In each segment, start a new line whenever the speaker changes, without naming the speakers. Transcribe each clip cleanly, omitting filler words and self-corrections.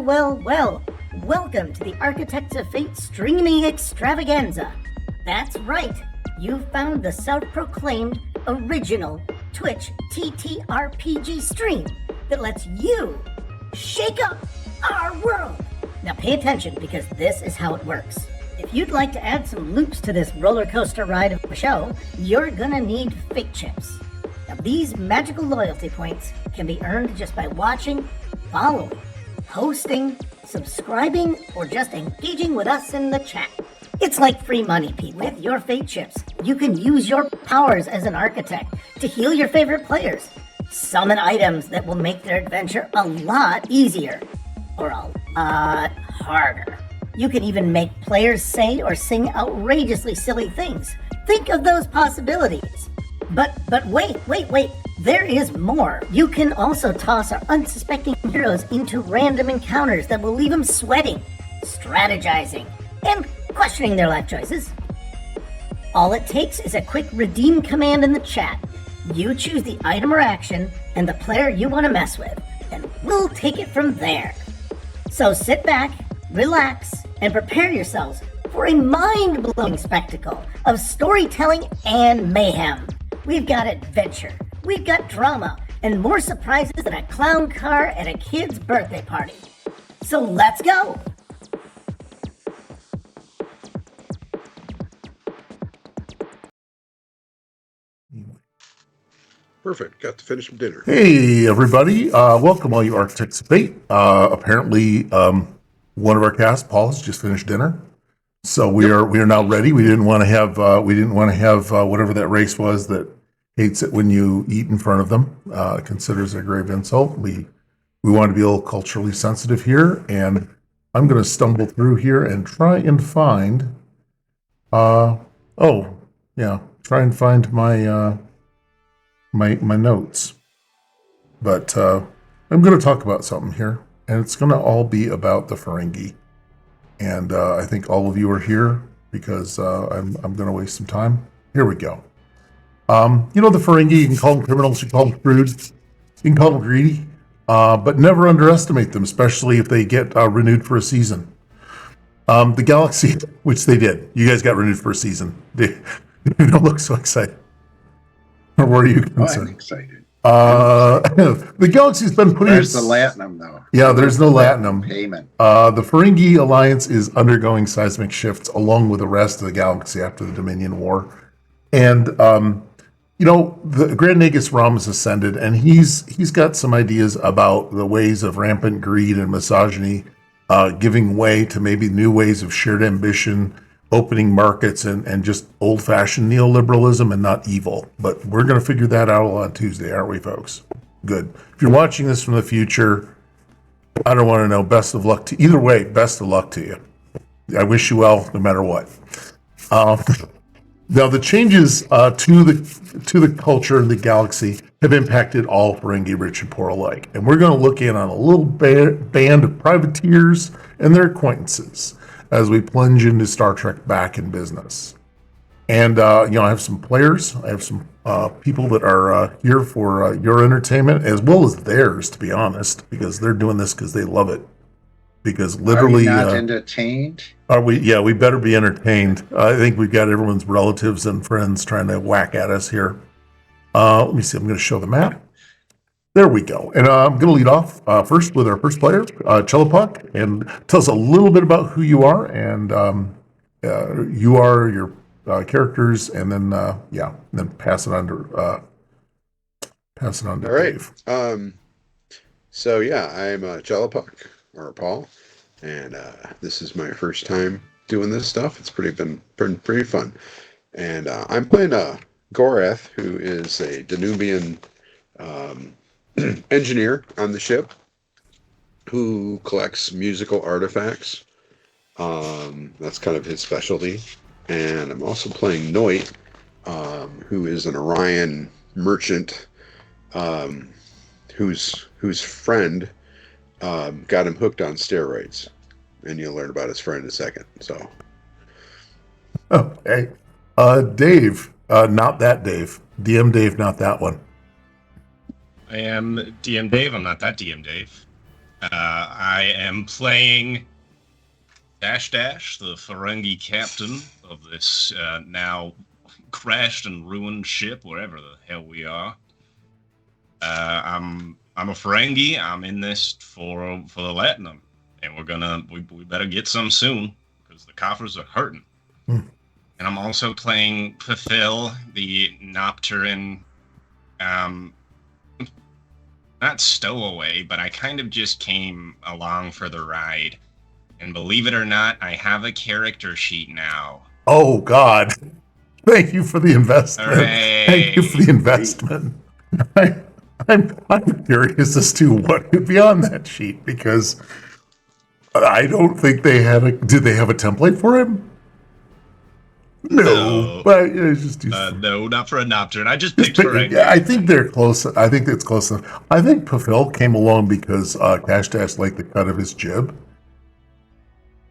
Well. Welcome to the Architects of Fate streaming extravaganza. That's right, you've found the self-proclaimed original Twitch TTRPG stream that lets you shake up our world. Now pay attention, because this is how it works. If you'd like to add some loops to this roller coaster ride of a show, you're gonna need fate chips. Now these magical loyalty points can be earned just by watching, following, hosting, subscribing, or just engaging with us in the chat. It's like free money, Pete. With your fate chips, you can use your powers as an architect to heal your favorite players, summon items that will make their adventure a lot easier, or a lot harder. You can even make players say or sing outrageously silly things. Think of those possibilities. But wait. There is more. You can also toss our unsuspecting heroes into random encounters that will leave them sweating, strategizing, and questioning their life choices. All it takes is a quick redeem command in the chat. You choose the item or action and the player you want to mess with, and we'll take it from there. So sit back, relax, and prepare yourselves for a mind-blowing spectacle of storytelling and mayhem. We've got adventure, we've got drama, and more surprises than a clown car at a kid's birthday party. So let's go!
Perfect. Got to finish some dinner.
Hey, everybody. Welcome, all you Architects of Fate. Apparently, one of our cast, Paul, has just finished dinner. So we are now ready. We didn't want to have whatever that race was that hates it when you eat in front of them, considers it a grave insult. We want to be a little culturally sensitive here, and I'm going to stumble through here and try and find my my notes. But I'm going to talk about something here, and it's going to all be about the Ferengi. And I think all of you are here because I'm going to waste some time. Here we go. The Ferengi, you can call them criminals, you can call them crude, you can call them greedy, but never underestimate them, especially if they get renewed for a season. The Galaxy, which they did, you guys got renewed for a season. You don't look so excited. Or were you concerned?
I'm excited.
The Galaxy's been putting...
There's the Latinum, though.
Yeah, there's no Latinum.
Payment.
The Ferengi Alliance is undergoing seismic shifts along with the rest of the galaxy after the Dominion War. And, the Grand Nagus Ram has ascended, and he's got some ideas about the ways of rampant greed and misogyny, giving way to maybe new ways of shared ambition, opening markets, and just old-fashioned neoliberalism and not evil. But we're going to figure that out on Tuesday, aren't we, folks? Good. If you're watching this from the future, I don't want to know. Best of luck to either way. Best of luck to you. I wish you well, no matter what. Now, the changes to the culture in the galaxy have impacted all Ferengi, rich and poor alike. And we're going to look in on a little band of privateers and their acquaintances as we plunge into Star Trek back in business. And, I have some players. I have some people that are here for your entertainment, as well as theirs, to be honest, because they're doing this because they love it. Because literally...
Are we not entertained?
Are we? Yeah, we better be entertained. I think we've got everyone's relatives and friends trying to whack at us here. Let me see. I'm going to show the map. There we go. And I'm going to lead off first with our first player, Chelopuck, and tell us a little bit about who you are and you are your characters, and then then pass it on to
All right.
Dave.
I'm Chelopuck, or Paul, and this is my first time doing this stuff. It's been pretty fun, and I'm playing Gorath, who is a Danubian engineer on the ship who collects musical artifacts. That's kind of his specialty. And I'm also playing Noit, who is an Orion merchant whose friend got him hooked on steroids. And you'll learn about his friend in a second. So,
okay. Dave, not that Dave. DMDave, not that one.
I am DMDave. I'm not that DMDave. I am playing Dash Dash, the Ferengi captain of this now crashed and ruined ship, wherever the hell we are. I'm a Ferengi. I'm in this for the Latinum, and we better get some soon because the coffers are hurting. And I'm also playing Pfil, the Nocturne, not stowaway, but I kind of just came along for the ride. And believe it or not, I have a character sheet now.
Oh, God. Thank you for the investment.
Hooray.
Thank you for the investment. I'm curious as to what could be on that sheet, because I don't think they had did they have a template for him? No, but it's just
no, not for a Nocturne. I just picked Ferengi.
Yeah, I think they're close. I think it's close enough. I think Pfil came along because Dash Dash liked the cut of his jib,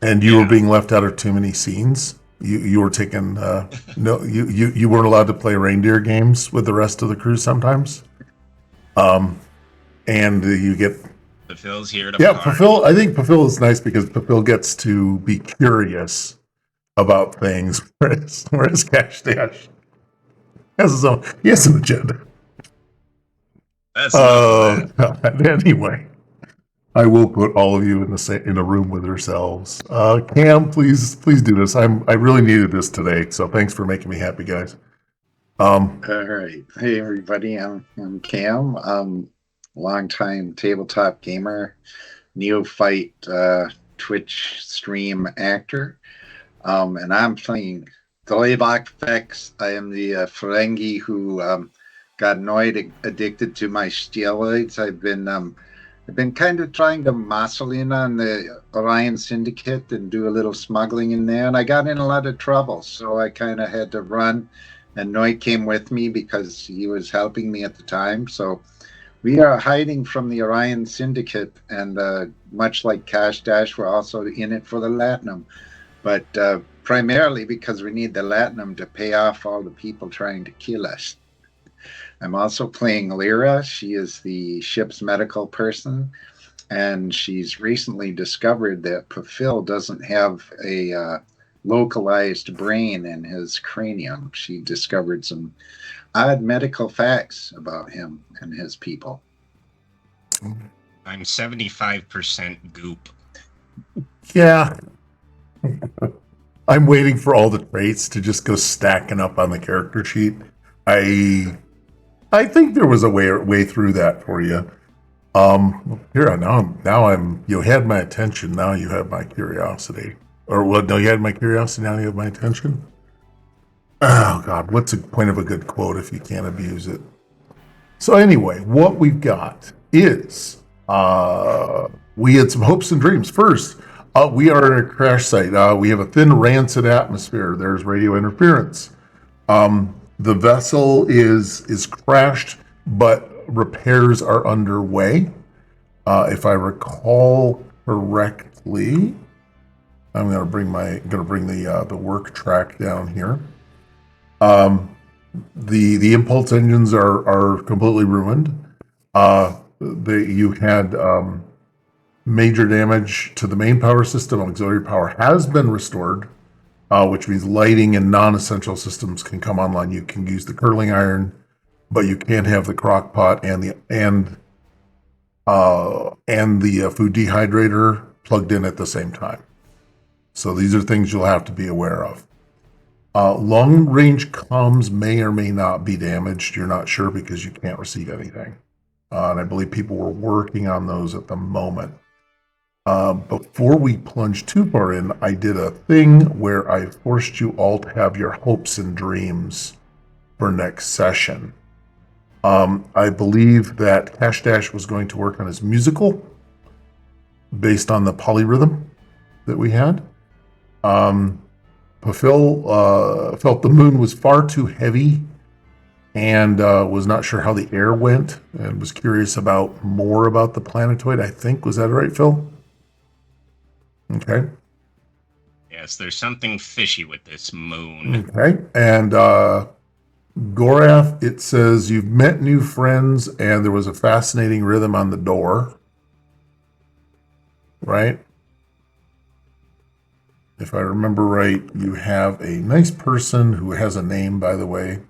and you were being left out of too many scenes. You were taking no, you weren't allowed to play reindeer games with the rest of the crew sometimes. And you get
Pfil's here to
Pfil. I think Pfil is nice because Pfil gets to be curious about things, whereas Dash Dash has his own. He has an agenda.
That's
anyway. I will put all of you in a room with yourselves. Cam, please do this. I really needed this today, so thanks for making me happy, guys.
All right, hey everybody, I'm Cam. Longtime tabletop gamer, neophyte Twitch stream actor, and I'm playing Delavok Vex. I am the Ferengi who got Noit addicted to my steroids. I've been kind of trying to muscle in on the Orion Syndicate and do a little smuggling in there, and I got in a lot of trouble, so I kind of had to run, and Noit came with me because he was helping me at the time. So we are hiding from the Orion Syndicate, and much like Cash Dash, we're also in it for the Latinum, but primarily because we need the Latinum to pay off all the people trying to kill us. I'm also playing Lyra. She is the ship's medical person, and she's recently discovered that Pfil doesn't have a localized brain in his cranium. She discovered some odd medical facts about him and his people.
I'm 75% goop.
Yeah. I'm waiting for all the traits to just go stacking up on the character sheet. I think there was a way through that for you. Here now I'm you had my attention. Now you have my curiosity. Or what? No, you had my curiosity. Now you have my attention. Oh God, what's the point of a good quote if you can't abuse it? So anyway, what we've got is we had some hopes and dreams. First, we are in a crash site. We have a thin, rancid atmosphere. There's radio interference. The vessel is crashed, but repairs are underway. If I recall correctly, I'm going to bring the work track down here. The impulse engines are completely ruined. You had major damage to the main power system. Auxiliary power has been restored. Which means lighting and non-essential systems can come online. You can use the curling iron, but you can't have the crock pot and the food dehydrator plugged in at the same time. So these are things you'll have to be aware of. Long-range comms may or may not be damaged. You're not sure because you can't receive anything. And I believe people were working on those at the moment. Before we plunge too far in, I did a thing where I forced you all to have your hopes and dreams for next session. I believe that Cash Dash was going to work on his musical based on the polyrhythm that we had. Pfil felt the moon was far too heavy and was not sure how the air went and was curious about more about the planetoid, I think. Was that right, Phil? Okay.
Yes, there's something fishy with this moon.
Okay. And Gorath, it says you've met new friends and there was a fascinating rhythm on the door. right? If I remember right, you have a nice person who has a name, by the way.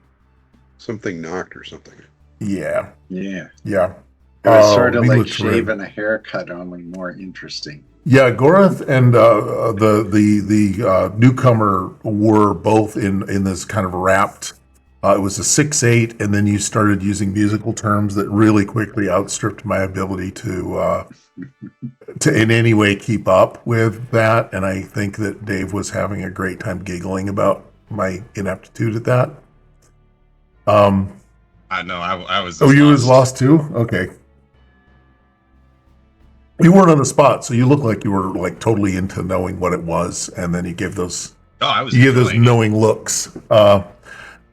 Something knocked or something.
Yeah.
Yeah.
Yeah.
It was sort of
we
like
looked right.
shaving a haircut, only more interesting.
Yeah, Gorath and the newcomer were both in this kind of wrapped. It was a 6/8, and then you started using musical terms that really quickly outstripped my ability to in any way keep up with that. And I think that Dave was having a great time giggling about my ineptitude at that.
I know. I was.
Oh, you was lost too? Okay. You weren't on the spot, so you looked like you were like totally into knowing what it was, and then you gave those.
Oh, I was.
You gave those knowing looks.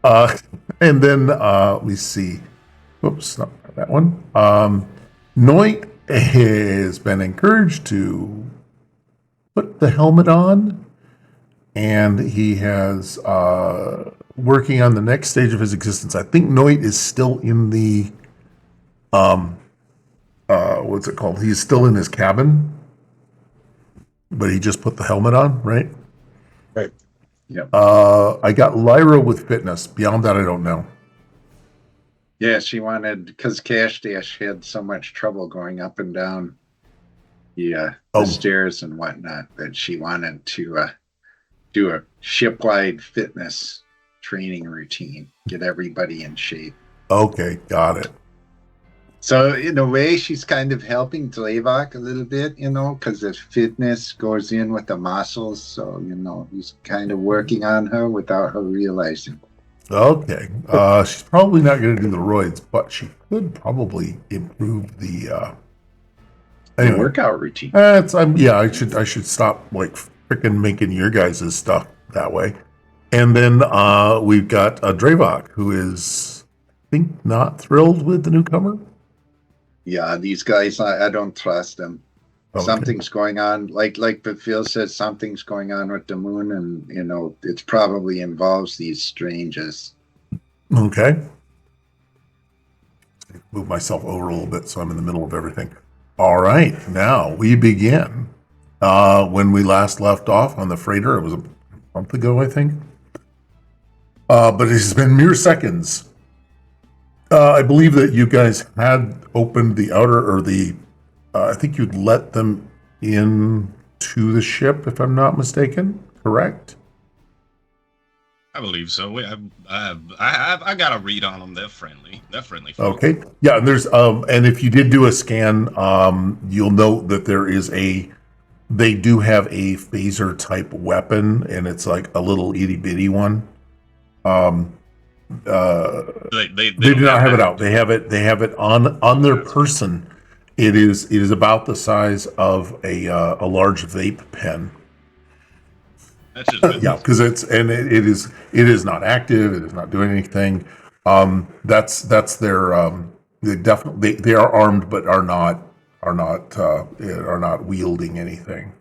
And then let me see. Whoops, not that one. Noit has been encouraged to put the helmet on, and he has working on the next stage of his existence. I think Noit is still in the what's it called? He's still in his cabin, but he just put the helmet on, right?
Right.
Yep.
I got Lyra with fitness. Beyond that, I don't know.
Yeah, she wanted, because Cash Dash had so much trouble going up and down the stairs and whatnot, that she wanted to do a ship-wide fitness training routine, get everybody in shape.
Okay, got it.
So in a way, she's kind of helping Dlavok a little bit, because the fitness goes in with the muscles. So, he's kind of working on her without her realizing.
Okay. She's probably not going to do the roids, but she could probably improve the
workout routine.
I should stop like freaking making your guys' stuff that way. And then we've got Dravok, who is, I think, not thrilled with the newcomer.
Yeah, these guys, I don't trust them. Okay. Something's going on. Like Phil says, something's going on with the moon, and it probably involves these strangers.
Okay. Move myself over a little bit so I'm in the middle of everything. All right, now we begin. When we last left off on the freighter, it was a month ago, I think. But it has been mere seconds. I believe that you guys had opened the outer, or I think you'd let them in to the ship, if I'm not mistaken. Correct?
I believe so. I got a read on them. They're friendly. They're friendly folk.
Okay. Yeah, and there's and if you did do a scan, you'll note that they do have a phaser type weapon, and it's like a little itty bitty one. They do not have it out. They have it on their person. It is about the size of a large vape pen.
That's just
yeah, because it is not active. It is not doing anything. That's their they are armed but are not wielding anything.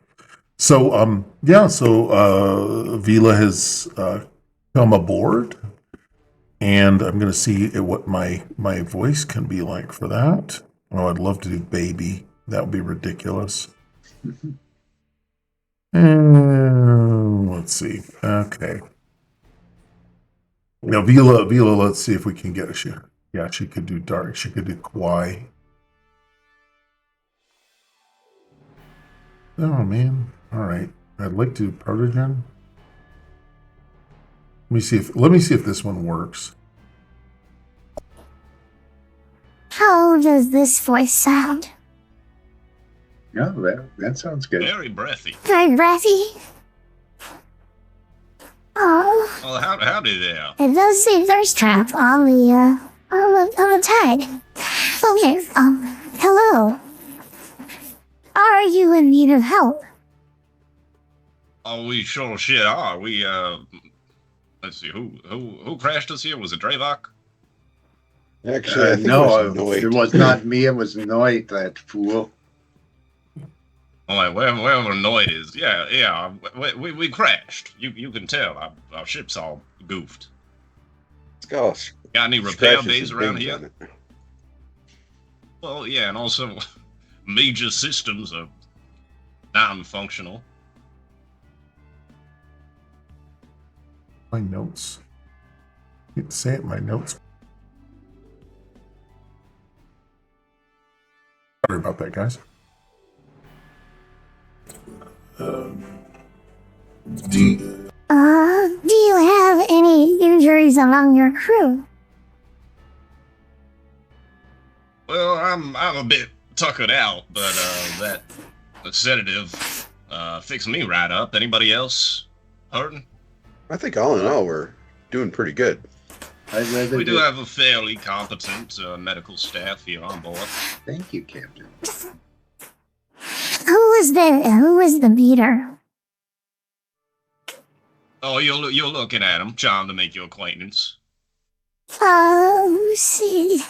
So Vila has come aboard. And I'm going to see what my voice can be like for that. Oh, I'd love to do baby. That would be ridiculous. Let's see. Okay. Now, Vila, let's see if we can get a Yeah, she could do dark. She could do Kwai. Oh, man. All right. I'd like to do Protogen. Let me see if this one works.
How does this voice sound?
Yeah, that sounds good.
very breathy.
Very breathy. Oh.
Well, howdy there.
It does say thirst trap on the tag. Okay. Hello. Are you in need of help?
Oh, we sure shit are. We let's see, who crashed us here? Was it Dravok?
Actually, I think
no, it was not me. It was Noit, that fool.
Oh, like, wherever Noit is. Yeah. We crashed. You can tell. Our ship's all goofed.
Gosh.
Got any repair bays around here? Well, yeah, and also major systems are non-functional.
My notes. I can't say it in my notes. Sorry about that, guys.
Do you have any injuries among your crew?
Well, I'm a bit tuckered out, but that sedative fixed me right up. Anybody else hurting?
I think all in all, we're doing pretty good.
We do have a fairly competent medical staff here on board.
Thank you, Captain.
Who was the beater?
Oh, you're looking at him. Charmed to make your acquaintance.
Oh, see.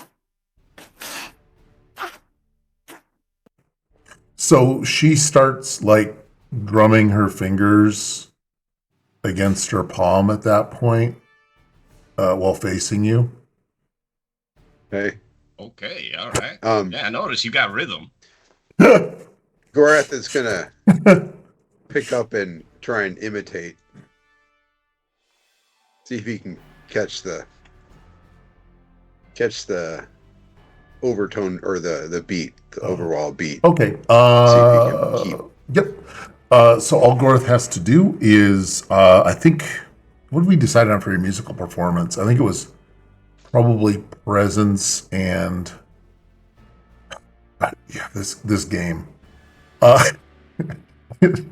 So she starts like drumming her fingers against her palm at that point while facing you.
Hey.
Okay, all right. Yeah, I noticed you got rhythm.
Gorath is gonna pick up and try and imitate. See if he can catch the overtone or the beat, the overall beat.
Okay.
See if he can keep.
Yep. So all Gorath has to do is, I think, what did we decide on for your musical performance? I think it was probably presence and this game.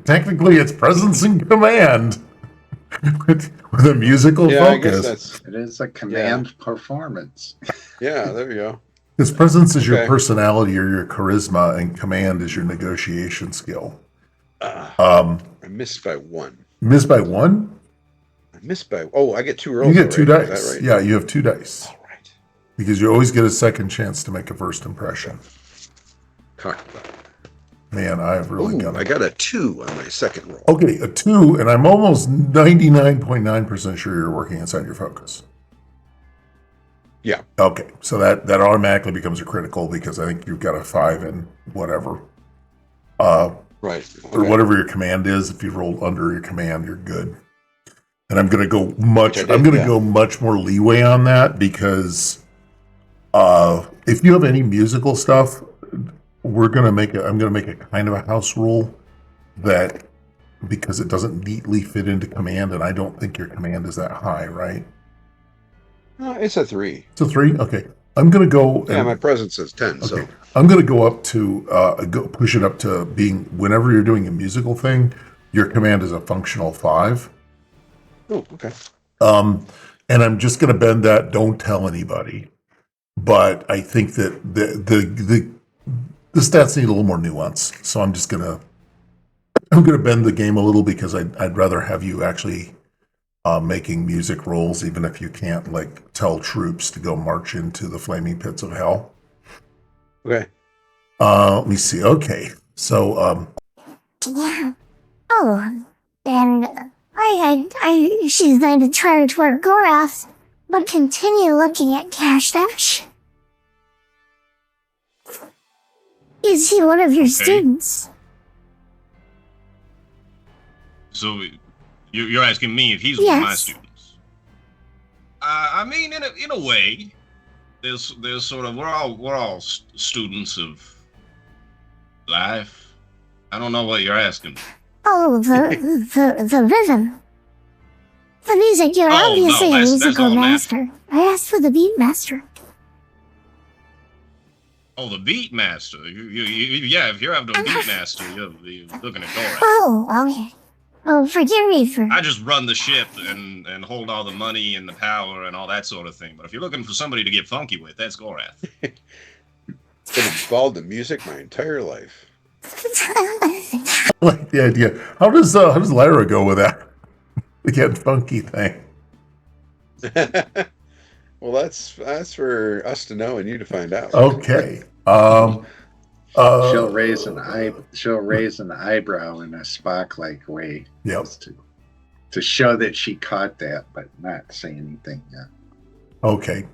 Technically, it's presence and command with a musical focus.
It is a command performance.
Yeah, there you go.
Because presence is your personality or your charisma, and command is your negotiation skill.
I missed by one.
Missed by one?
I missed by. Oh, I get 2 rolls.
You get 2
right?
dice.
Right?
Yeah, you have 2 dice.
All right.
Because you always get a second chance to make a first impression. Man, I've really got it.
I got a 2 on my second roll.
Okay, a 2, and I'm almost 99.9% sure you're working inside your focus.
Yeah.
Okay, so that automatically becomes a critical because I think you've got a 5 in whatever.
Right. Okay.
Or whatever your command is. If you roll under your command, you're good. And I'm gonna go much more leeway on that because if you have any musical stuff, I'm gonna make a kind of a house rule that because it doesn't neatly fit into command, and I don't think your command is that high, right?
It's a 3.
It's a 3? Okay. I'm gonna go.
Yeah, my presence is 10.
Okay.
So
I'm gonna go up to push it up to being whenever you're doing a musical thing, your command is a functional 5.
Oh, okay.
And I'm just gonna bend that. Don't tell anybody. But I think that the stats need a little more nuance. So I'm gonna bend the game a little because I'd rather have you actually making music rolls, even if you can't like tell troops to go march into the flaming pits of hell.
Okay.
Let me see. Okay. So
Yeah. Oh, and she's going to turn toward Gorath, but continue looking at Cash Dash. Is he one of your students?
So you're asking me if he's one of my students? I mean, in a way, there's sort of we're all students of life. I don't know what you're asking.
Oh, the rhythm. The music, you're obviously a musical master. I asked for the beat master.
Oh, the beat master. Yeah, if you're having a beat master, you're looking at Gorath.
Oh, okay. Oh, forgive me for...
I just run the ship and hold all the money and the power and all that sort of thing. But if you're looking for somebody to get funky with, that's Gorath.
It's been involved in music my entire life.
I like the idea. How does Lyra go with that? The get funky thing.
Well, that's for us to know and you to find out.
Okay.
She'll raise an eyebrow in a Spock-like way.
Yep.
To show that she caught that, but not say anything yet.
Okay.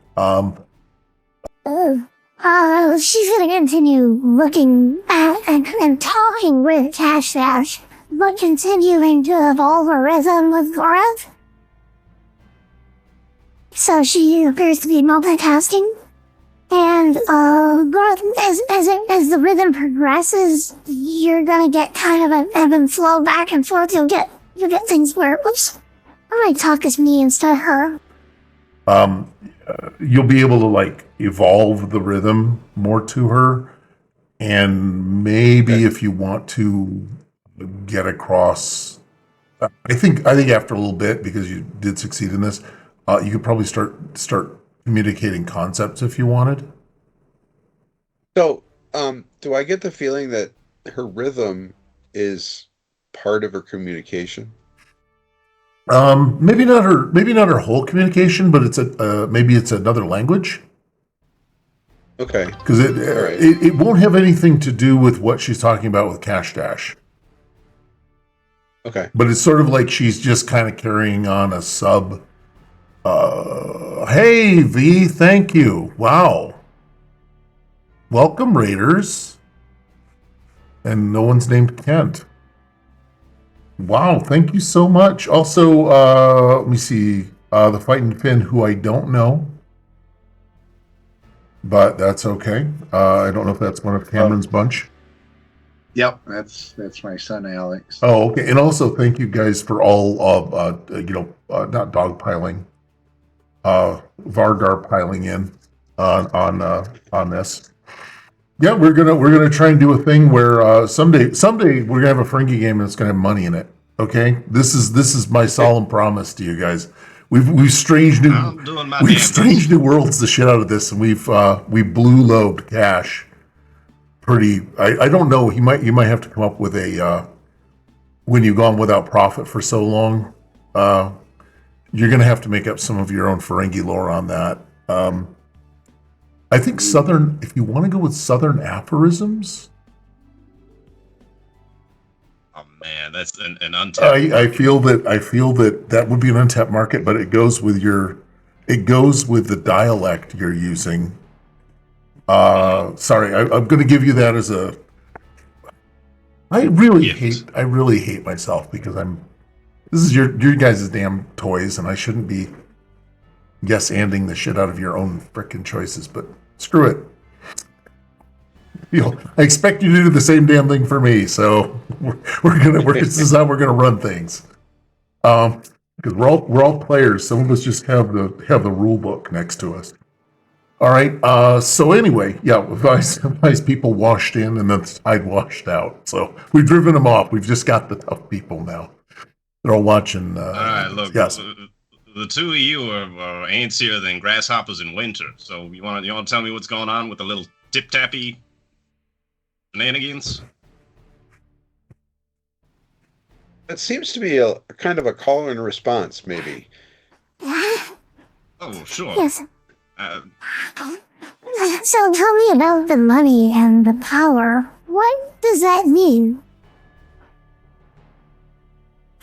She's gonna continue looking at and talking with Cash Dash, but continuing to evolve a rhythm with Gorath. So she appears to be multitasking. And Gorath, as the rhythm progresses, you're gonna get kind of an ebb and flow back and forth. You'll get things where, oops, I might talk as me instead of her.
You'll be able to like evolve the rhythm more to her, and maybe if you want to get across, I think after a little bit, because you did succeed in this, you could probably start communicating concepts if you wanted.
So, do I get the feeling that her rhythm is part of her communication?
Maybe not her whole communication, but it's maybe it's another language.
Okay.
Because it won't have anything to do with what she's talking about with Cash Dash.
Okay.
But it's sort of like she's just kind of carrying on a sub. Hey V, thank you. Wow. Welcome, Raiders. And no one's named Kent. Wow, thank you so much. Also, let me see. The Fighting Finn, who I don't know. But that's okay. I don't know if that's one of Cameron's bunch.
Yep, that's my son Alex.
Oh, okay. And also, thank you guys for all of not dogpiling, Vargar piling in on this. Yeah, we're gonna try and do a thing where someday we're gonna have a Ferengi game that's gonna have money in it. Okay, this is my solemn promise to you guys. We've strange new worlds the shit out of this, and we blue lobed cash. Pretty, I don't know. You might have to come up with a when you've gone without profit for so long. You're gonna have to make up some of your own Ferengi lore on that. I think Southern, if you want to go with Southern aphorisms.
Oh man, that's an untapped.
I feel that would be an untapped market, but it goes with the dialect you're using. Sorry, I'm going to give you that as a. I really hate myself because this is your guys' damn toys, and I shouldn't be yes-anding the shit out of your own frickin' choices, but screw it. I expect you to do the same damn thing for me, so this is how we're gonna run things. Because we're all players. Some of us just have the rule book next to us. All right. So anyway, yeah, Vice people washed in and then the tide washed out. So we've driven them off. We've just got the tough people now. They're all watching.
All right, look.
Yes.
The two of you are antsier than grasshoppers in winter. So you want to tell me what's going on with the little tip-tappy shenanigans?
It seems to be a kind of a call and response, maybe.
Oh, sure.
Yes. So tell me about the money and the power. What does that mean?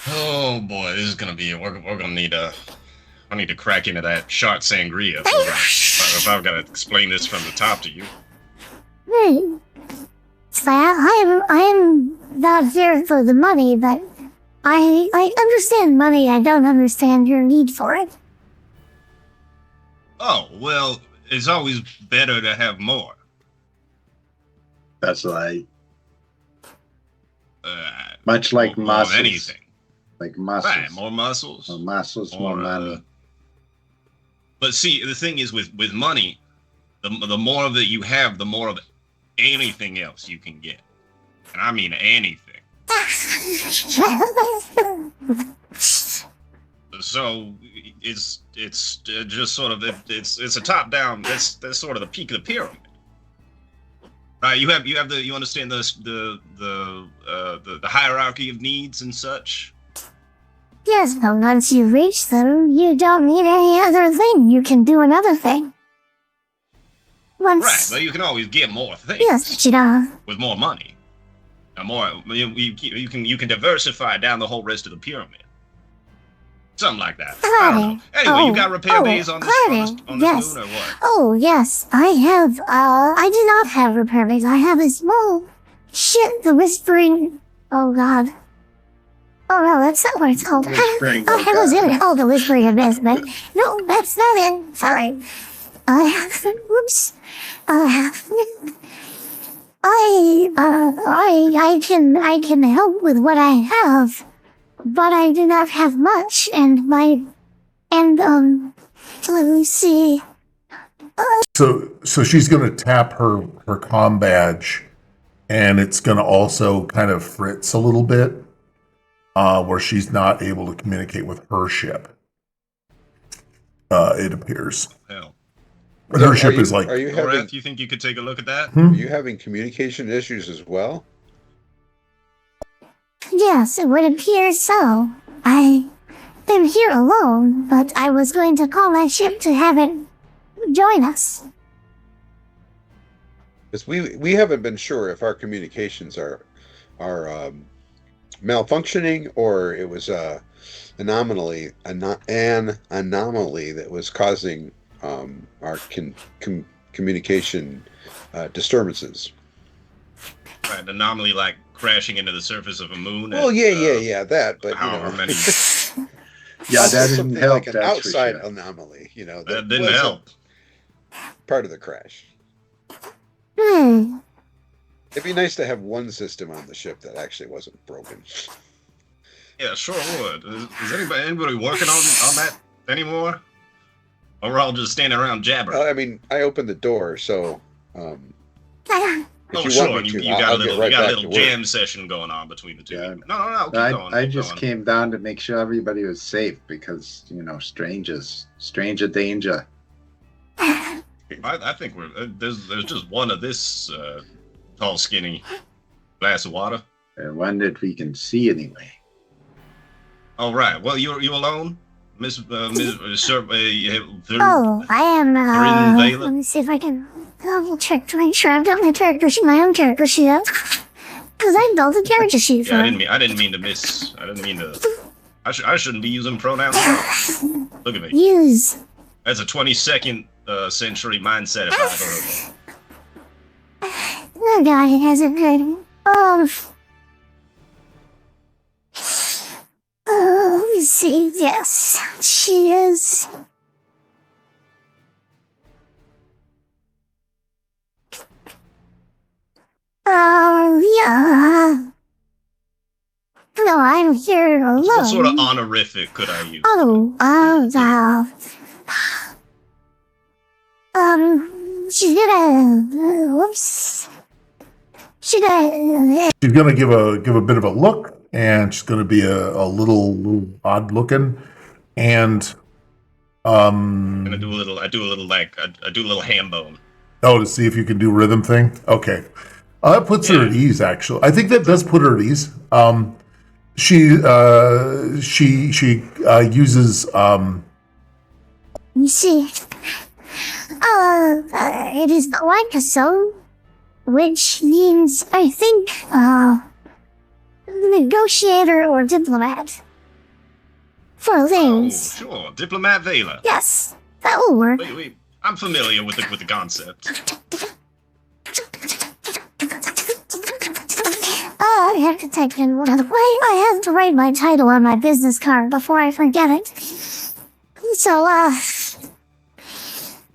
Oh boy, this is gonna be. We're gonna need a. I need to crack into that short sangria if I've got to explain this from the top to you.
I'm not here for the money, but I understand money. I don't understand your need for it.
Oh, well, it's always better to have more.
That's right. Much like muscles.
More anything.
Like muscles.
Right, more muscles.
More muscles, more money.
But see, the thing is with money, the more of it you have, the more of anything else you can get. And I mean anything. So it's just sort of it's a top down. That's sort of the peak of the pyramid. Right? You understand the hierarchy of needs and such.
Yes, but once you reach them, you don't need any other thing. You can do another thing.
Right, but you can always get more things.
Yes, but you don't.
With more money. You can diversify down the whole rest of the pyramid. Something like that. I don't know. Anyway, you got repair bays on this
yes.
moon or what?
Oh, yes, I have. I do not have repair bays. I have a small shit, the whispering. Oh god. Oh no, that's not what it's called.
Whispering,
Oh, I was in the whispering abyss, but no, that's not it. Sorry. Whoops. I can help with what I have, but I do not have much, and let me see.
So she's going to tap her comm badge, and it's going to also kind of fritz a little bit, where she's not able to communicate with her ship. It appears.
Hell.
Her ship is like.
Are you having?
Gorath, you think you could take a look at that?
Are you having communication issues as well?
Yes, it would appear so. I am here alone, but I was going to call my ship to have it join us.
Because we haven't been sure if our communications are malfunctioning, or it was an anomaly that was causing our communication disturbances.
Right, anomaly like crashing into the surface of a moon.
Well, yeah, that. But
however many.
Yeah, that didn't
something
help.
like an
That's for
outside
sure.
anomaly.
That didn't
wasn't
help.
Part of the crash.
Hmm.
It'd be nice to have one system on the ship that actually wasn't broken.
Yeah, sure would. Is anybody working on that anymore? Or we're all just standing around jabbering?
I mean, I opened the door, so if
Oh,
you
sure.
want me
You
to,
got
I'll
a little,
get right
you got a
back
little
to work.
jam session going on between the two.
Yeah.
No. Keep going.
I
keep
just
going.
came down to make sure everybody was safe because, stranger danger.
I think we're there's just one of this tall, skinny glass of water.
One that we can see anyway.
All right. Well, you alone, Miss Sir?
Oh, I am,
Thrin Vela?
let me see if I can double check to make sure I've got my own character sheet up. Because I built a character sheet for
Yeah,
it.
I didn't mean to. I shouldn't be using pronouns. Look at me.
Use.
That's a 22nd century mindset if I've heard one.
Oh god, it hasn't heard. Let me see. Yes, she is. Yeah. No, I'm here alone.
What sort of honorific could I use?
She's gonna, whoops. She's gonna,
She's going to give a bit of a look, and she's going to be a little odd looking, and
I'm gonna do a little. I do a little ham bone.
to see if you can do rhythm thing. Okay, that puts her at ease. Actually, I think that does put her at ease. She uses
you see, it is like a song, which means, I think, negotiator or diplomat. For things.
Oh, sure, Diplomat Vela.
Yes, that will work.
Wait. I'm familiar with the concept.
I have to take in one of the way. I have to write my title on my business card before I forget it. So,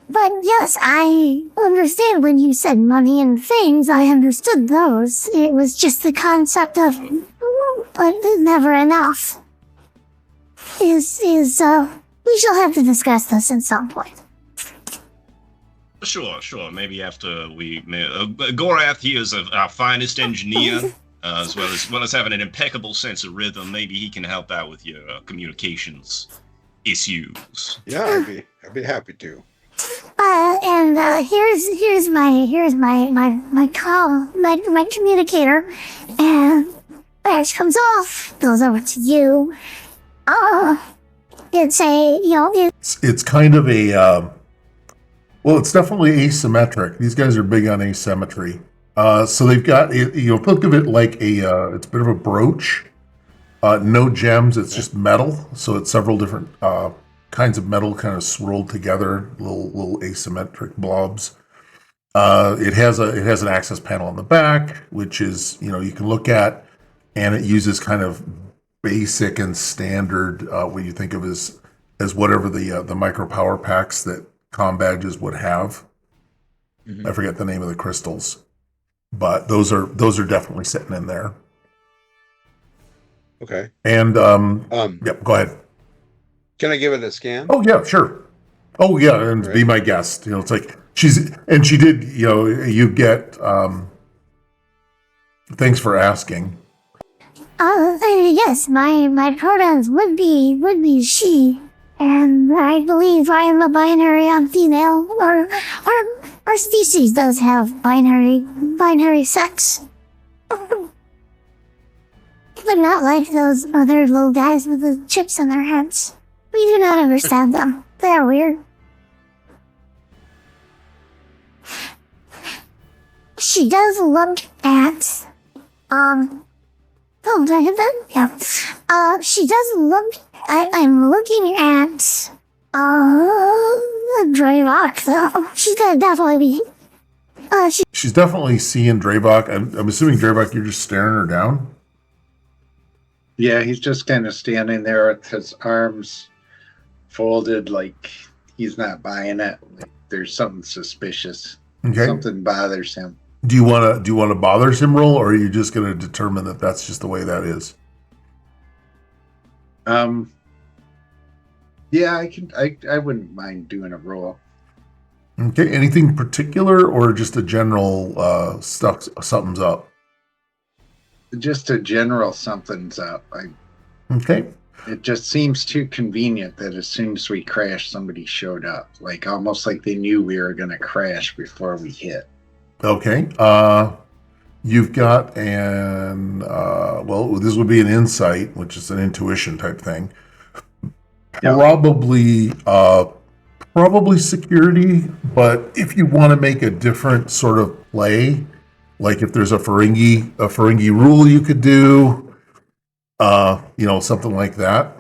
but yes, I understand when you said money and things, I understood those. It was just the concept of, but never enough. We shall have to discuss this at some point.
Sure. Maybe after Gorath, he is our finest engineer, as well as having an impeccable sense of rhythm. Maybe he can help out with your communications issues.
Yeah, I'd be happy to.
Here's my call, my communicator, and badge comes off, goes over to you. It's
it's kind of a well, it's definitely asymmetric. These guys are big on asymmetry. So they've got think of it like it's a bit of a brooch. No gems, it's just metal. So it's several different kinds of metal kind of swirled together, little asymmetric blobs. It has an access panel on the back, which is, you can look at, and it uses kind of basic and standard what you think of as whatever the micro power packs that comm badges would have. I forget the name of the crystals, but those are definitely sitting in there.
Okay.
And yep, go ahead.
Can I give it a scan?
Oh yeah, sure. Oh yeah, and be my guest. It's like she did. You get. Thanks for asking.
Yes, my pronouns would be she, and I believe I am a binary on female, or our species does have binary sex. But not like those other little guys with the chips on their heads. We do not understand them. They are weird. She does look at, oh, did I hit that? Yeah. She does look, I'm looking at, Draylock, though. She's gonna definitely be,
She's definitely seeing Draylock. I'm assuming Draylock, you're just staring her down?
Yeah, he's just kind of standing there with his arms folded like he's not buying it. Like there's something suspicious.
Okay.
Something bothers him.
Do you want to bother him roll, or are you just going to determine that that's just the way that is?
Yeah, I wouldn't mind doing a roll.
Okay. Anything particular, or just a general something's up?
Just a general something's up.
Okay.
It just seems too convenient that as soon as we crashed, somebody showed up. Like almost like they knew we were going to crash before we hit.
Okay. You've got this would be an insight, which is an intuition type thing.
Yep.
Probably security, but if you want to make a different sort of play, like if there's a Ferengi rule you could do, something like that.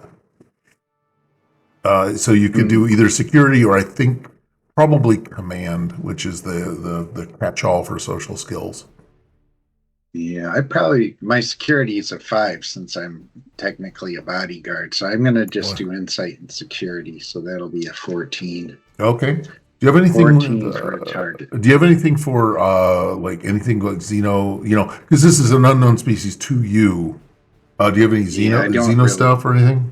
So you could do either security or I think probably command, which is the catch-all for social skills.
Yeah, my security is a 5 since I'm technically a bodyguard. So I'm going to just do insight and security. So that'll be a 14.
Okay. Do you have anything?
14 for a target.
Do you have anything for anything like Xeno? Because this is an unknown species to you. Do you have any Xeno stuff or anything?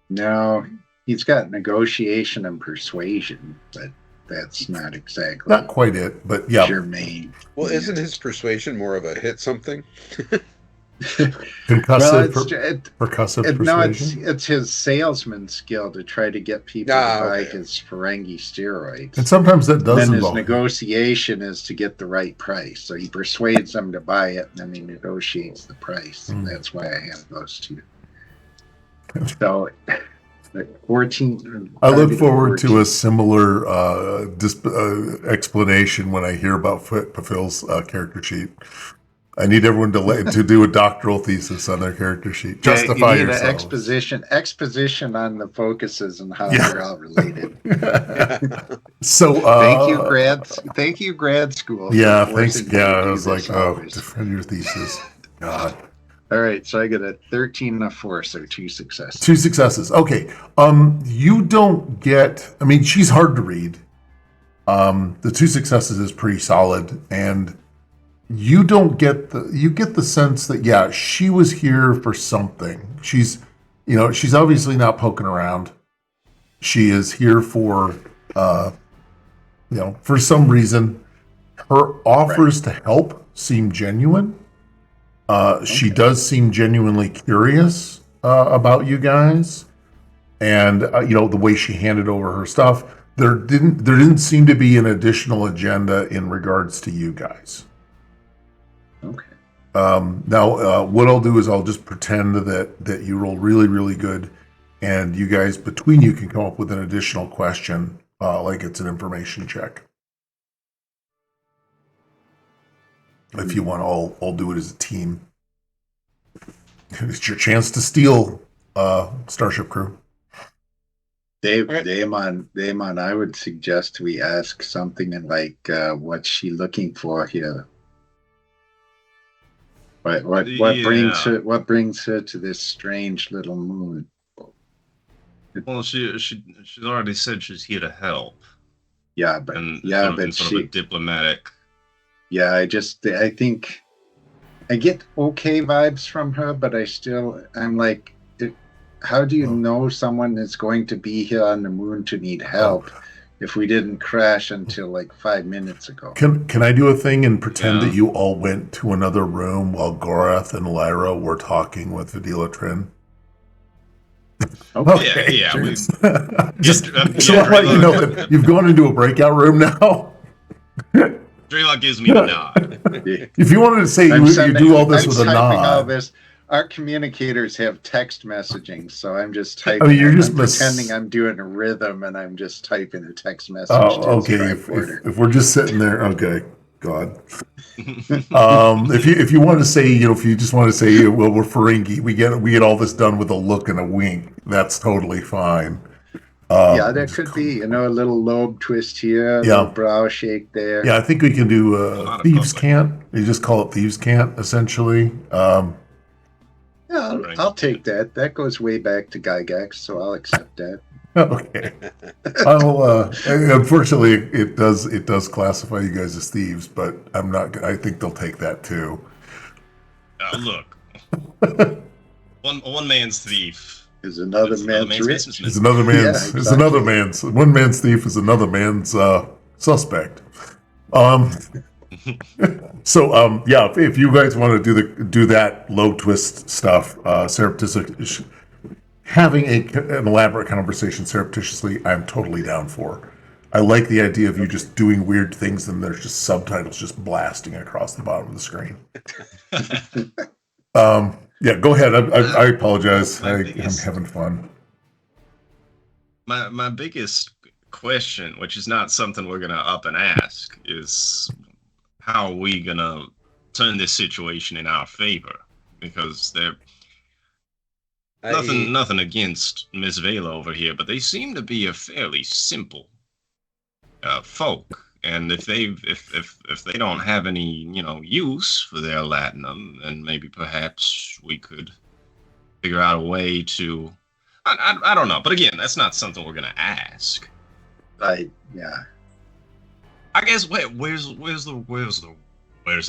No, he's got negotiation and persuasion, but that's not exactly
not quite it, but yeah.
Germane.
Well, isn't his persuasion more of a hit something?
Percussive persuasion?
No, it's his salesman skill to try to get people to buy his Ferengi steroids.
And sometimes that does
Then
involve
his negotiation is to get the right price. So he persuades them to buy it, and then he negotiates the price. And that's why I have those two. So 14.
I look forward to a similar explanation when I hear about Phil's character sheet. I need everyone to do a doctoral thesis on their character sheet. Justify
you need
yourselves.
An exposition on the focuses and how they're all related.
So
thank you, grad school.
Yeah, thanks. Yeah, I was like, defend your thesis. God.
All right, so I get a 13 and a 4, so 2 successes.
2 successes. Okay. You don't get. I mean, she's hard to read. The 2 successes is pretty solid, and you don't get you get the sense that she was here for something. She's obviously not poking around. She is here for for some reason. Her offers to help seem genuine. She does seem genuinely curious about you guys, and the way she handed over her stuff. There didn't seem to be an additional agenda in regards to you guys.
Okay.
Now, what I'll do is I'll just pretend that you rolled really, really good, and you guys between you can come up with an additional question, like it's an information check. If you want, I'll do it as a team. It's your chance to steal, Starship Crew.
Damon, I would suggest we ask something in like, what's she looking for here? What brings her to this strange little moon?
Well, she's already said she's here to help.
Yeah, but
sort of a diplomatic.
Yeah, I think I get okay vibes from her, but I'm like, how do you know someone is going to be here on the moon to need help if we didn't crash until like 5 minutes ago?
Can I do a thing and pretend that you all went to another room while Gorath and Lyra were talking with Vidila Trin?
Okay.
Yeah.
Just to let you know that you've gone into a breakout room now.
Draylock gives me the nod.
If you wanted to say you do all this with a nod.
All this. Our communicators have text messaging, so I'm just typing.
I mean, you're just
pretending I'm doing a rhythm, and I'm just typing a text message.
Oh, okay. If we're just sitting there, okay. God. If you want to say, if you just want to say, well, we're Ferengi, we get all this done with a look and a wink. That's totally fine.
There could be, a little lobe twist here, a little brow shake there.
Yeah, I think we can do thieves' cant. You just call it thieves' cant, essentially.
I'll take that. That goes way back to Gygax, so I'll accept that.
Okay. Unfortunately, it does classify you guys as thieves, but I'm not. I think they'll take that too.
Look, one man's thief
is another man's rich.
Is another man's.
Yeah, exactly.
Is another man's. One man's thief is another man's suspect. So if you guys want to do that low twist stuff, surreptitiously, having an elaborate conversation surreptitiously, I'm totally down for. I like the idea of you just doing weird things and there's just subtitles just blasting across the bottom of the screen. Go ahead. I apologize. I'm having fun.
My biggest question, which is not something we're gonna up and ask, is how are we gonna turn this situation in our favor? Because nothing against Miss Vela over here, but they seem to be a fairly simple folk, and if they don't have any use for their latinum, then maybe perhaps we could figure out a way to. I don't know, but again, that's not something we're gonna ask. I guess where's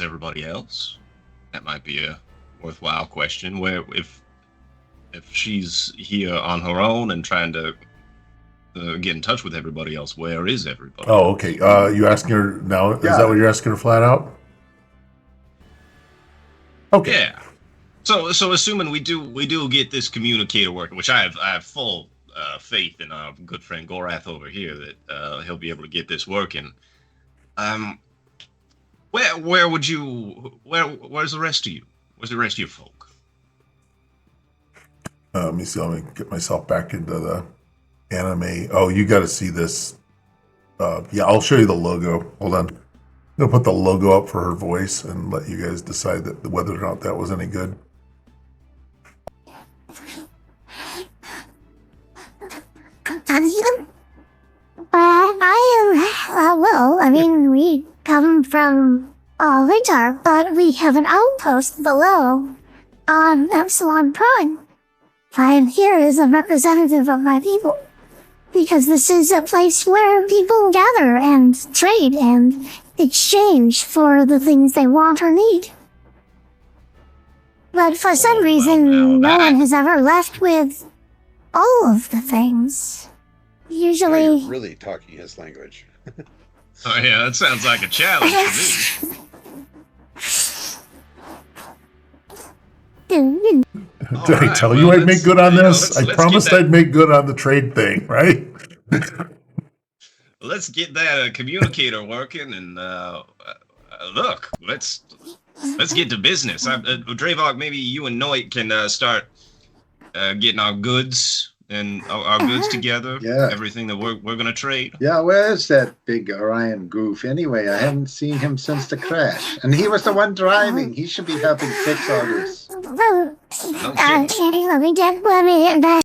everybody else? That might be a worthwhile question. Where if she's here on her own and trying to get in touch with everybody else, where is everybody?
Oh, okay. You asking her now? Is that what you're asking her flat out? Okay.
Yeah. So assuming we do get this communicator working, which I have full faith in our good friend Gorath over here that he'll be able to get this working. Where's the rest of you? Where's the rest of your folk?
Let me see. Let me get myself back into the anime. Oh, you got to see this. I'll show you the logo. Hold on. I'm gonna put the logo up for her voice and let you guys decide whether or not that was any good.
We come from Vitar, but we have an outpost below on Epsilon Prime. I'm here as a representative of my people, because this is a place where people gather and trade and exchange for the things they want or need. But for some reason, no one has ever left with all of the things. Usually...
You're really talking his language.
Oh yeah, that sounds like a challenge to me.
Did I tell you I'd make good on this? I promised I'd make good on the trade thing, right?
Let's get that communicator working, and look, let's get to business. Dravok, maybe you and Noit can start getting our goods and our goods together.
Yeah.
Everything that we're gonna trade.
Yeah, where's that big Orion goof anyway? I haven't seen him since the crash, and he was the one driving. He should be helping fix all this.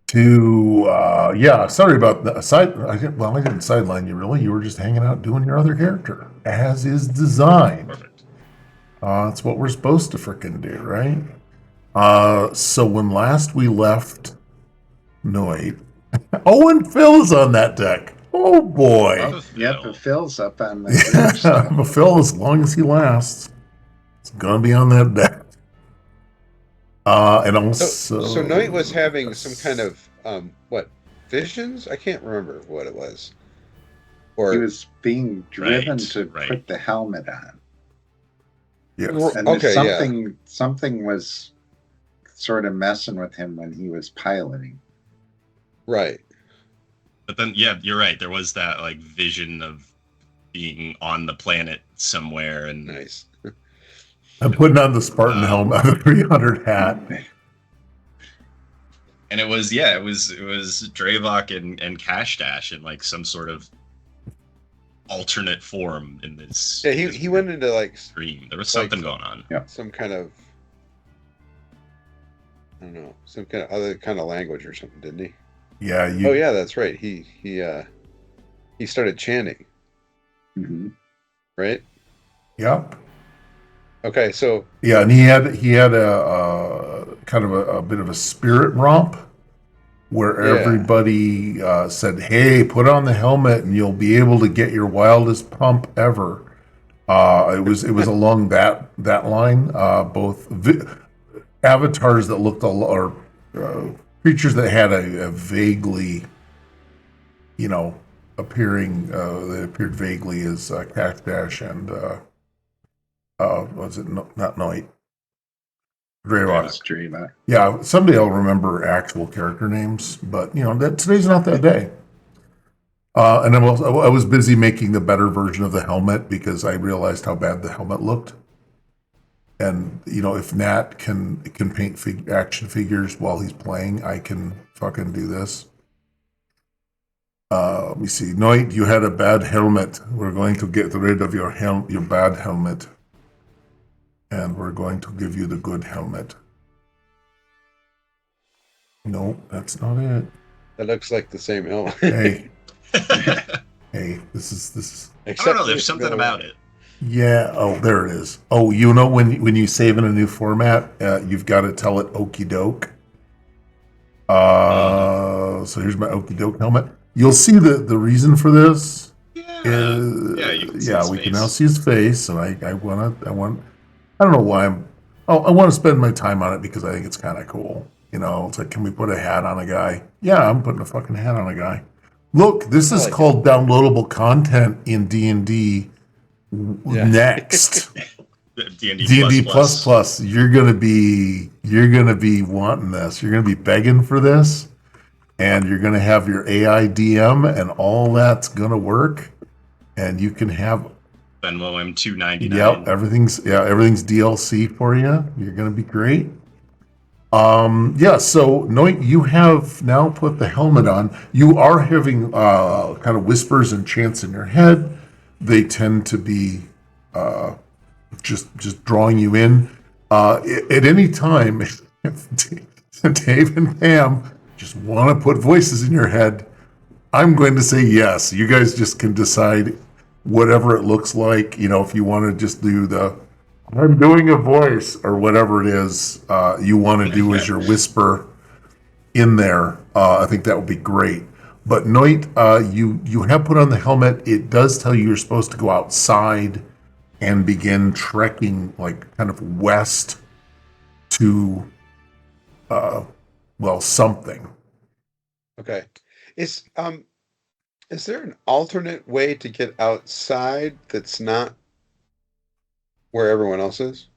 To yeah, sorry about the I didn't sideline you really. You were just hanging out doing your other character, as is designed.
Perfect.
That's what we're supposed to frickin' do, right? So when last we left Noit, and Phil's on that deck. Oh boy.
Oh, yep, but Phil's up on the group
Yeah, but Phil, as long as he lasts, it's gonna be on that deck. And also,
So Noit was having some kind of visions? I can't remember what it was. Or
He was being driven
Right,
to
right.
put the helmet on.
yes.
And something was sort of messing with him when he was piloting.
right.
But then, yeah, you're right. There was that like vision of being on the planet somewhere, and
Nice.
I'm putting on the Spartan helmet, the 300 hat.
and it was Dravok and Cash Dash in like some sort of alternate form in this.
Yeah,
this
he went into like
dream. There was something
like-
going on.
some kind of, I don't know, some kind of other kind of language or something, didn't he?
Yeah,
Oh yeah, that's right. He started chanting,
Mm-hmm.
right?
Yep.
Okay, so
Yeah, and he had a kind of a bit of a spirit romp where
Yeah.
everybody said, "Hey, put on the helmet and you'll be able to get your wildest pump ever." It was along that line. Both avatars that looked or creatures that had a vaguely, appearing. They appeared vaguely as Cash Dash and was it not Noit? Dravok.
Straight
Yeah, someday I'll remember actual character names, but today's not that day. And I was busy making the better version of the helmet because I realized how bad the helmet looked. And if Nat can paint action figures while he's playing, I can fucking do this. Let me see. Noit, you had a bad helmet. We're going to get rid of your bad helmet. And we're going to give you the good helmet. No, that's not it.
that looks like the same helmet.
Hey, hey, this is.
I don't know. There's something about it.
Yeah. Oh, there it is. Oh, when you save in a new format, you've got to tell it okie doke. So here's my okie doke helmet. You'll see the reason for this.
Yeah.
Is,
You can see his
we can
face.
now see his face, and I don't know why I want to spend my time on it because I think it's kind of cool. It's like, can we put a hat on a guy? Yeah, I'm putting a fucking hat on a guy. Look, this is called downloadable content in D&D.
Yeah.
Next.
D&D
D&D
plus.
plus. You're gonna be wanting this. You're gonna be begging for this, and you're gonna have your AI DM, and all that's gonna work, and you can have.
Venmo him $2.99.
Yep, everything's DLC for you. You're gonna be great. So Noit, you have now put the helmet on. You are having kind of whispers and chants in your head. They tend to be just drawing you in. At any time, if Dave and Pam just want to put voices in your head, I'm going to say yes. You guys just can decide whatever it looks like. If you want to just do I'm doing a voice or whatever it is you want to do as your whisper in there. I think that would be great. But Noit, you have put on the helmet. It does tell you you're supposed to go outside and begin trekking, like kind of west to, something.
Okay. Is there an alternate way to get outside that's not where everyone else is?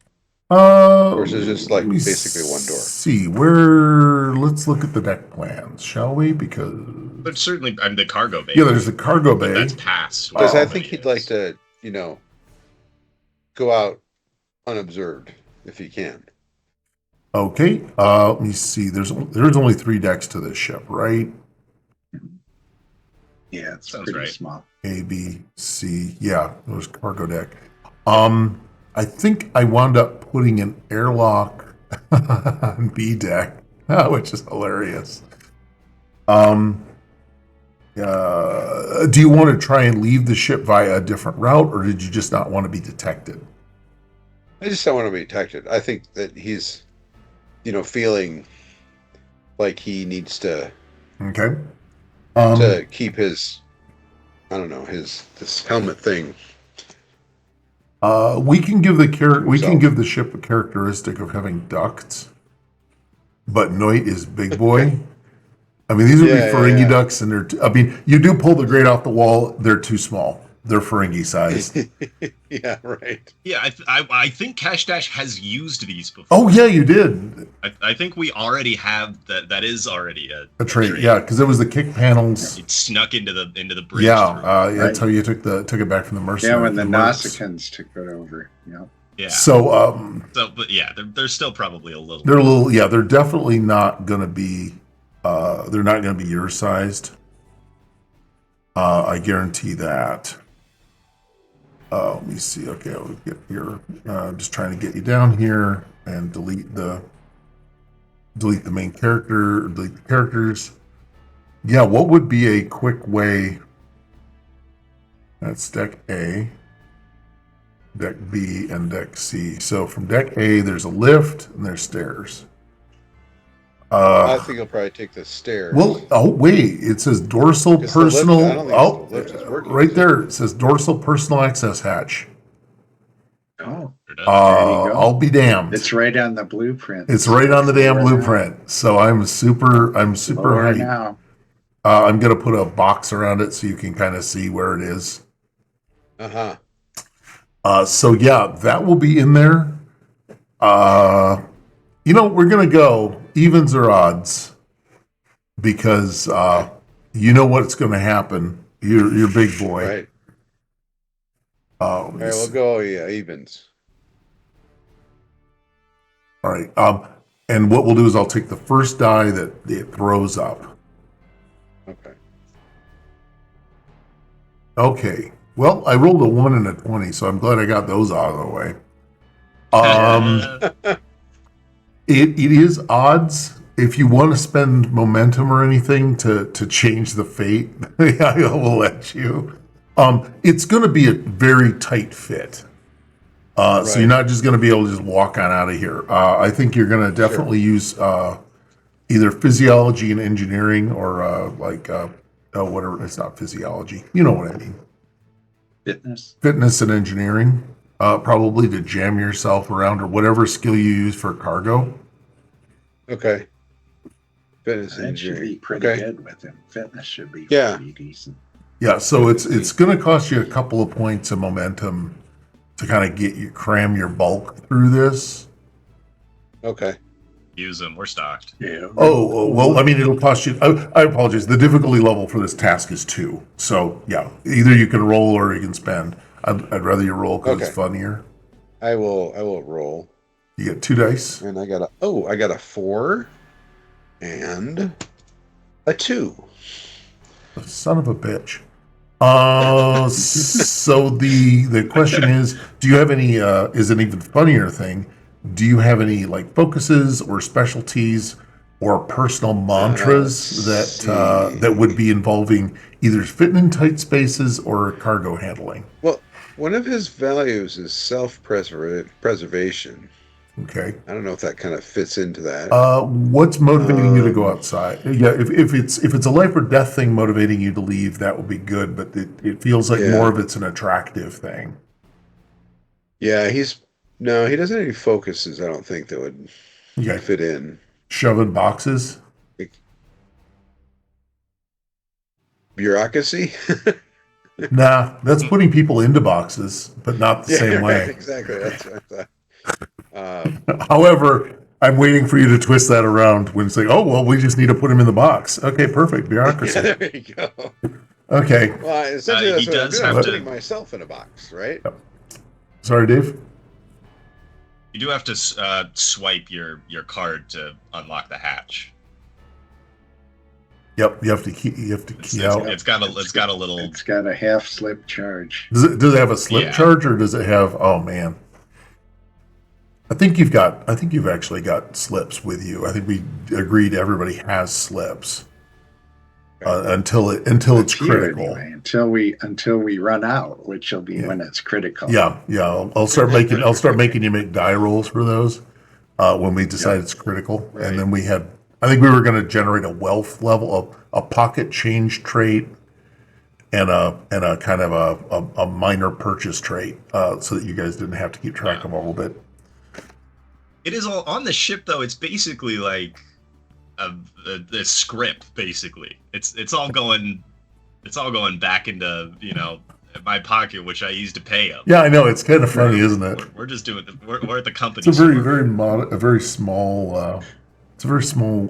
Or is it just like basically one door?
Let's look at the deck plans, shall we? Because
But certainly, I'm the cargo bay.
there's the cargo
But
bay.
that's past.
Because
where
I think
everybody
he'd like
is.
to, go out unobserved if he can.
Okay, let me see. There's only 3 decks to this ship, right?
Yeah, it's
Sounds
pretty
right.
small.
A, B, C. Yeah, there's cargo deck. I think I wound up putting an airlock on B deck, which is hilarious. Do you want to try and leave the ship via a different route, or did you just not want to be detected?
I just don't want to be detected. I think that he's, feeling like he needs to
Okay.
to keep his, I don't know, this helmet thing.
We can give the ship a characteristic of having ducts, but Noit is big boy. I mean, these would be Ferengi ducks, and you do pull the grate off the wall. They're too small. They're Ferengi sized.
Yeah, right.
Yeah, I think Cash Dash has used these before.
Oh yeah, you did.
I think we already have that. That is already a
trait. Yeah, because it was the kick panels.
It snuck into the bridge.
Yeah, that's how you took it back from the mercenaries.
Yeah, when the Nausicaans took it over. Yeah.
Yeah.
So
but yeah, they're still probably a little.
They're a little. Yeah, they're definitely not going to be. They're not going to be your sized. I guarantee that. Let me see. Okay, I'll get here. Just trying to get you down here and delete the main character, delete the characters. Yeah, what would be a quick way? That's deck A, deck B, and deck C. So from deck A, there's a lift and there's stairs.
I think I'll probably take the stairs.
Well, wait. It says dorsal personal.
The lift is working,
right there. It says dorsal personal access hatch.
Oh,
There you
go.
I'll be damned.
It's right on the blueprint.
It's right on the damn blueprint. So I'm super
Lower
hyped.
now.
I'm gonna put a box around it so you can kind of see where it is. So yeah, that will be in there. We're gonna go evens or odds because you know what's gonna happen. You're big boy.
Right. All right, we'll go evens.
All right. And what we'll do is I'll take the first die that it throws up.
Okay.
Okay. Well, I rolled a 1 and a 20, so I'm glad I got those out of the way. It is odds. If you want to spend momentum or anything to change the fate, I will let you. It's going to be a very tight fit. So you're not just going to be able to just walk on out of here. I think you're going to definitely use either physiology and engineering or whatever. It's not physiology. You know what I mean. Fitness and engineering. Probably to jam yourself around or whatever skill you use for cargo.
Okay. Fitness and
That should
engineering.
be pretty good with him. Fitness should be pretty decent.
Yeah, so it's going to cost you a couple of points of momentum to kind of cram your bulk through this.
Okay.
Use them. We're stocked.
Yeah.
Oh, well, I mean, it'll cost you. I apologize. The difficulty level for this task is 2. So yeah, either you can roll or you can spend. I'd rather you roll because it's funnier.
I will roll.
You get 2 dice.
And I got a 4 and a 2.
Son of a bitch. So the question is, do you have any, is an even funnier thing, do you have any like focuses or specialties or personal mantras that would be involving either fitting in tight spaces or cargo handling?
Well, one of his values is self-preservation.
Okay.
I don't know if that kind of fits into that.
What's motivating you to go outside? Yeah, if it's a life or death thing motivating you to leave, that would be good. But it feels like more of it's an attractive thing.
Yeah, he doesn't have any focuses. I don't think that would fit in.
Shoving boxes.
Bureaucracy.
Nah, that's putting people into boxes, but not the same way.
Exactly. That's what I thought.
However, I'm waiting for you to twist that around when it's like, oh, well, we just need to put him in the box. Okay, perfect. Bureaucracy.
Yeah, there you go.
Okay.
Well, essentially,
he
that's
does
what I'm
have
doing. I'm
to.
putting myself in a box, right?
Yep. Sorry, Dave.
You do have to swipe your card to unlock the hatch.
Yep, you have to key out.
It's got a little.
It's got a half slip charge.
Does it have a slip charge or does it have? Oh man. I think you've actually got slips with you. I think we agreed everybody has slips. until it's
That's here
critical.
anyway, until we run out, which will be when it's critical.
Yeah. I'll start making you make die rolls for those when we decide it's critical,
Right.
and then I think we were going to generate a wealth level, a pocket change trait, and a kind of a minor purchase trait, so that you guys didn't have to keep track of all of it.
It is all on the ship, though. It's basically like a script. Basically, it's all going back into my pocket, which I used to pay him.
Yeah, I know, it's kind of funny, isn't it?
We're just doing we're at the company.
It's a very small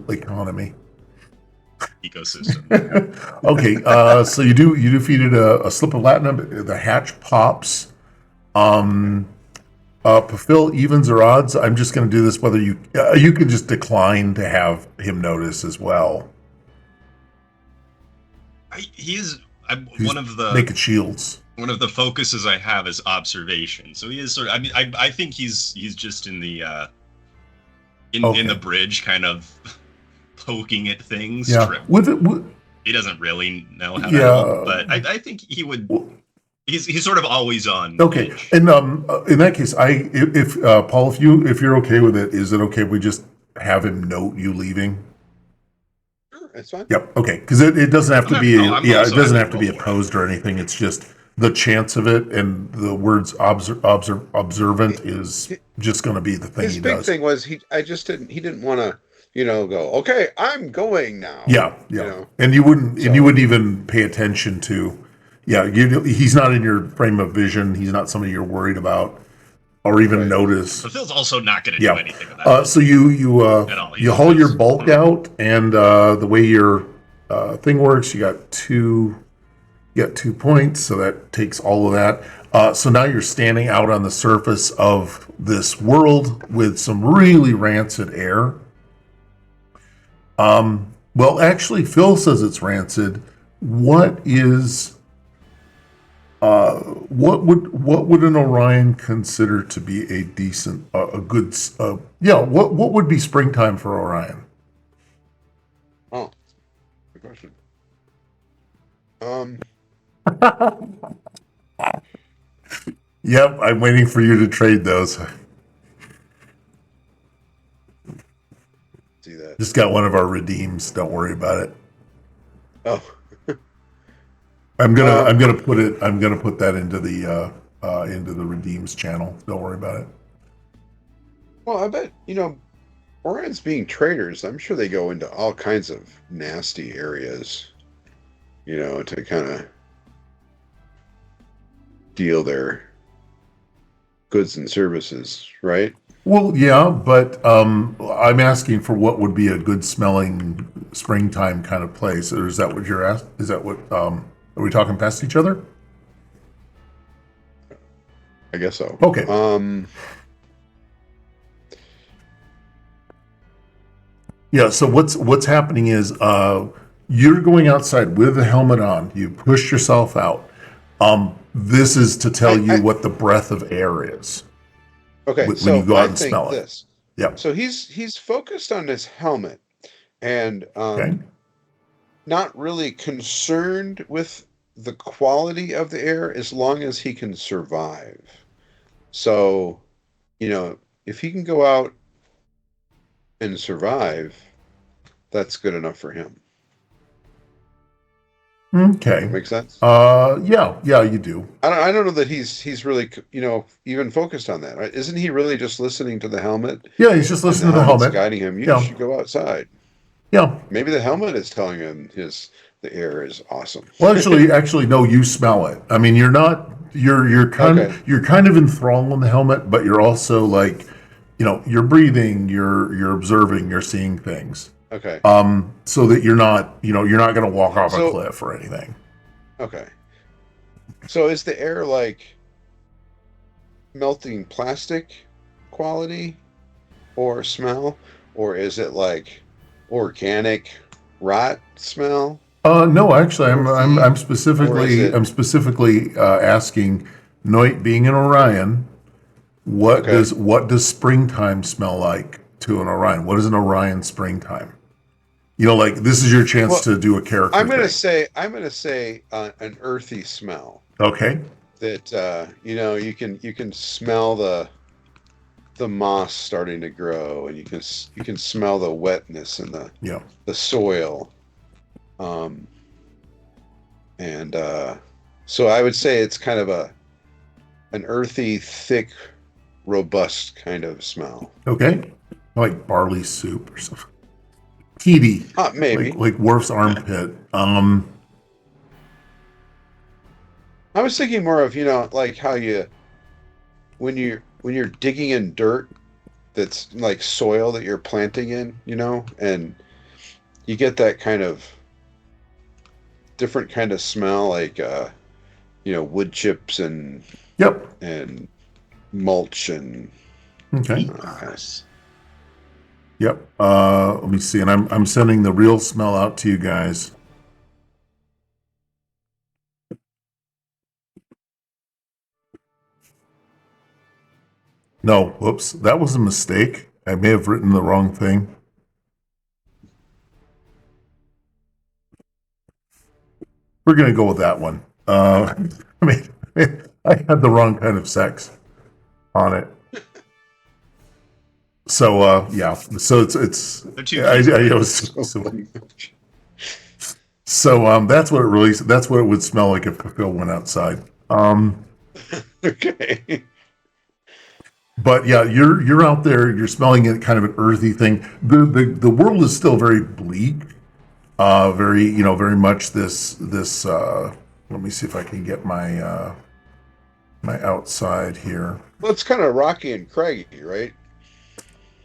economy.
Ecosystem.
Okay, so you defeated a slip of latinum. The hatch pops. Fulfill evens or odds. I'm just going to do this. Whether you can just decline to have him notice as well.
He's
One of
the focuses I have is observation. So he is sort of. I mean, I think he's just in the in the bridge, kind of poking at things.
Yeah.
He doesn't really know how to help, but I think he would. He's sort of always on.
Okay,
edge.
and in that case, if Paul, if you're okay with it, is it okay if we just have him note you leaving?
Sure, that's fine.
Yep. Okay, because it doesn't have to be. It doesn't have to be
roll for
opposed or anything. It's just the chance of it, and the words observant is just going to be the thing
His
he
big
does.
thing was he didn't want to go, okay, I'm going now.
Yeah. And you wouldn't even pay attention to. Yeah, he's not in your frame of vision. He's not somebody you're worried about or even notice.
But Phil's also not going to do anything with that.
So you haul your bulk out, and the way your thing works, you got 2 points, so that takes all of that. So now you're standing out on the surface of this world with some really rancid air. Well, actually, Phil says it's rancid. What would an Orion consider to be a decent, a good? What would be springtime for Orion?
Oh, good question.
Yep, I'm waiting for you to trade those.
See that?
Just got one of our redeems. Don't worry about it.
Oh.
I'm gonna put that into the redeems channel. Don't worry about it.
Well, I bet Orions being traders, I'm sure they go into all kinds of nasty areas, to kind of deal their goods and services, right?
Well, yeah, but I'm asking for what would be a good smelling springtime kind of place. Or is that what you're asking? Is that what? Are we talking past each other?
I guess so.
Okay. Yeah. So what's happening is you're going outside with the helmet on. You push yourself out. This is to tell you what the breath of air is.
Okay.
When
so
you go out
I
and
think
smell
this.
it. Yeah.
So he's focused on this helmet, and
Okay.
not really concerned with the quality of the air as long as he can survive. So, if he can go out and survive, that's good enough for him.
Okay.
Make sense?
Yeah, you do.
I don't know that he's really even focused on that. Right? Isn't he really just listening to the helmet?
Yeah, he's just listening to the
helmet's
helmet.
guiding him. You should go outside.
Yeah.
Maybe the helmet is telling him the air is awesome.
Well, actually, no. You smell it. I mean, you're not. You're kind of enthralled in the helmet, but you're also like, you're breathing, you're observing, you're seeing things.
Okay.
So that you're not going to walk off a cliff or anything.
Okay. So is the air like melting plastic quality or smell, or is it like organic rot smell?
No, actually, I'm specifically asking Noit, being an Orion, what does springtime smell like to an Orion? What is an Orion springtime? like this is your chance to do a character.
I'm gonna say an earthy smell.
Okay.
That you can smell the moss starting to grow, and you can smell the wetness in the soil. So I would say it's kind of an earthy, thick, robust kind of smell.
Okay. Like barley soup or something. Peaty.
Maybe.
Like Worf's armpit.
I was thinking more of, like how when you're digging in dirt that's like soil that you're planting in, and you get that kind of different kind of smell, like wood chips and and mulch and
okay.
Nice.
Yep. Let me see, and I'm sending the real smell out to you guys. No, whoops, that was a mistake. I may have written the wrong thing. We're gonna go with that one. I had the wrong kind of sex on it. So yeah, so it's. So that's what it really. That's what it would smell like if Phil went outside.
Okay.
But yeah, you're out there. You're smelling it, kind of an earthy thing. The world is still very bleak. Very much this. Let me see if I can get my my outside here.
Well, it's kind of rocky and craggy, right?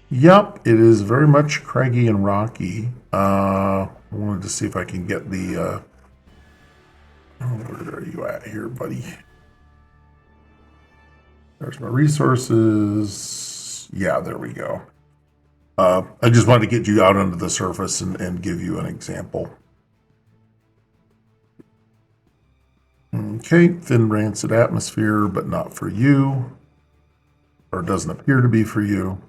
Yep, it is very much craggy and rocky. I wanted to see if I can get the. Where are you at here, buddy? There's my resources. Yeah, there we go. I just wanted to get you out under the surface and give you an example. Okay, thin rancid atmosphere, but not for you. Or doesn't appear to be for you.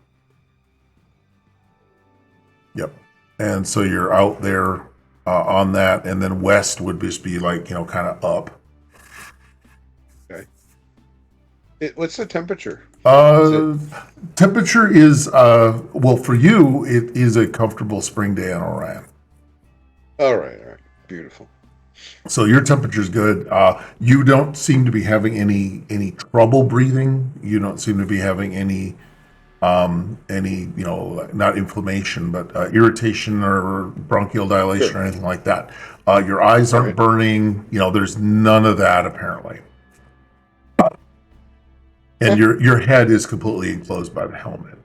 Yep. And so you're out there on that, and then west would just be like, kind of up.
Okay. What's the temperature?
Temperature is, well, for you, it is a comfortable spring day in Orion.
All right. Beautiful.
So your temperature's good. You don't seem to be having any trouble breathing. You don't seem to be having any not inflammation, but irritation or bronchial dilation or anything like that. Your eyes aren't burning. There's none of that apparently. And your head is completely enclosed by the helmet.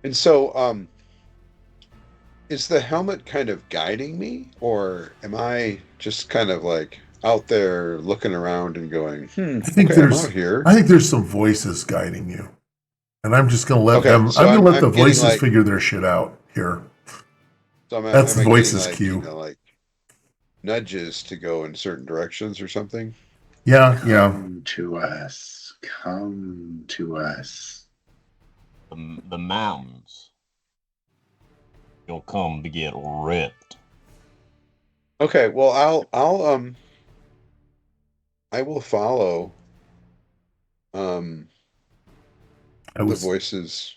And so, is the helmet kind of guiding me, or am I just kind of like out there looking around and going,
I think
I'm out here.
I think there's some voices guiding you. And I'm just going to let them. So I'm going to let the voices figure their shit out here.
So
that's the voices cue.
Like nudges to go in certain directions or something.
Yeah.
Come to us. Come to us.
The mountains. You'll come to get ripped.
Okay. Well, I will follow. The voices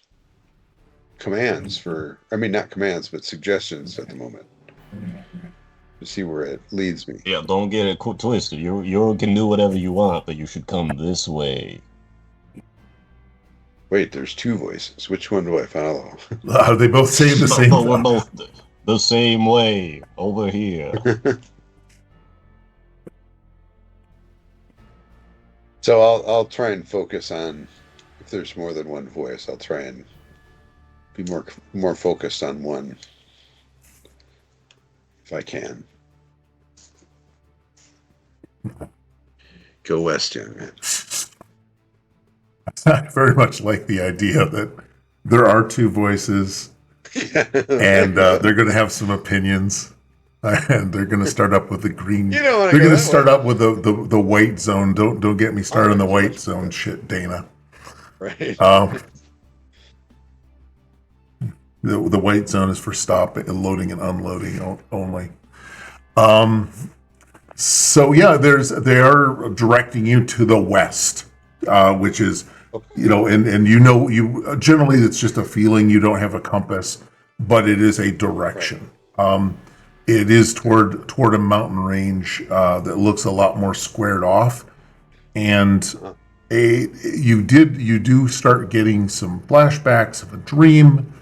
commands not commands, but suggestions at the moment to see where it leads me.
Yeah, don't get it twisted. You can do whatever you want, but you should come this way.
Wait, there's two voices. Which one do I follow?
Are they both saying the same thing?
We're both the same way over here.
So I'll try and focus on, if there's more than one voice, I'll try and be more focused on one if I can. Go west, young man.
I very much like the idea that there are two voices and they're going to have some opinions. And they're going to start up with the green. They're going to start up with the white zone. Don't get me started on the white zone shit, Dana.
Right.
The white zone is for loading and unloading only. So yeah, they are directing you to the west, which is, and you generally it's just a feeling. You don't have a compass, but it is a direction. It is toward a mountain range that looks a lot more squared off, and you do start getting some flashbacks of a dream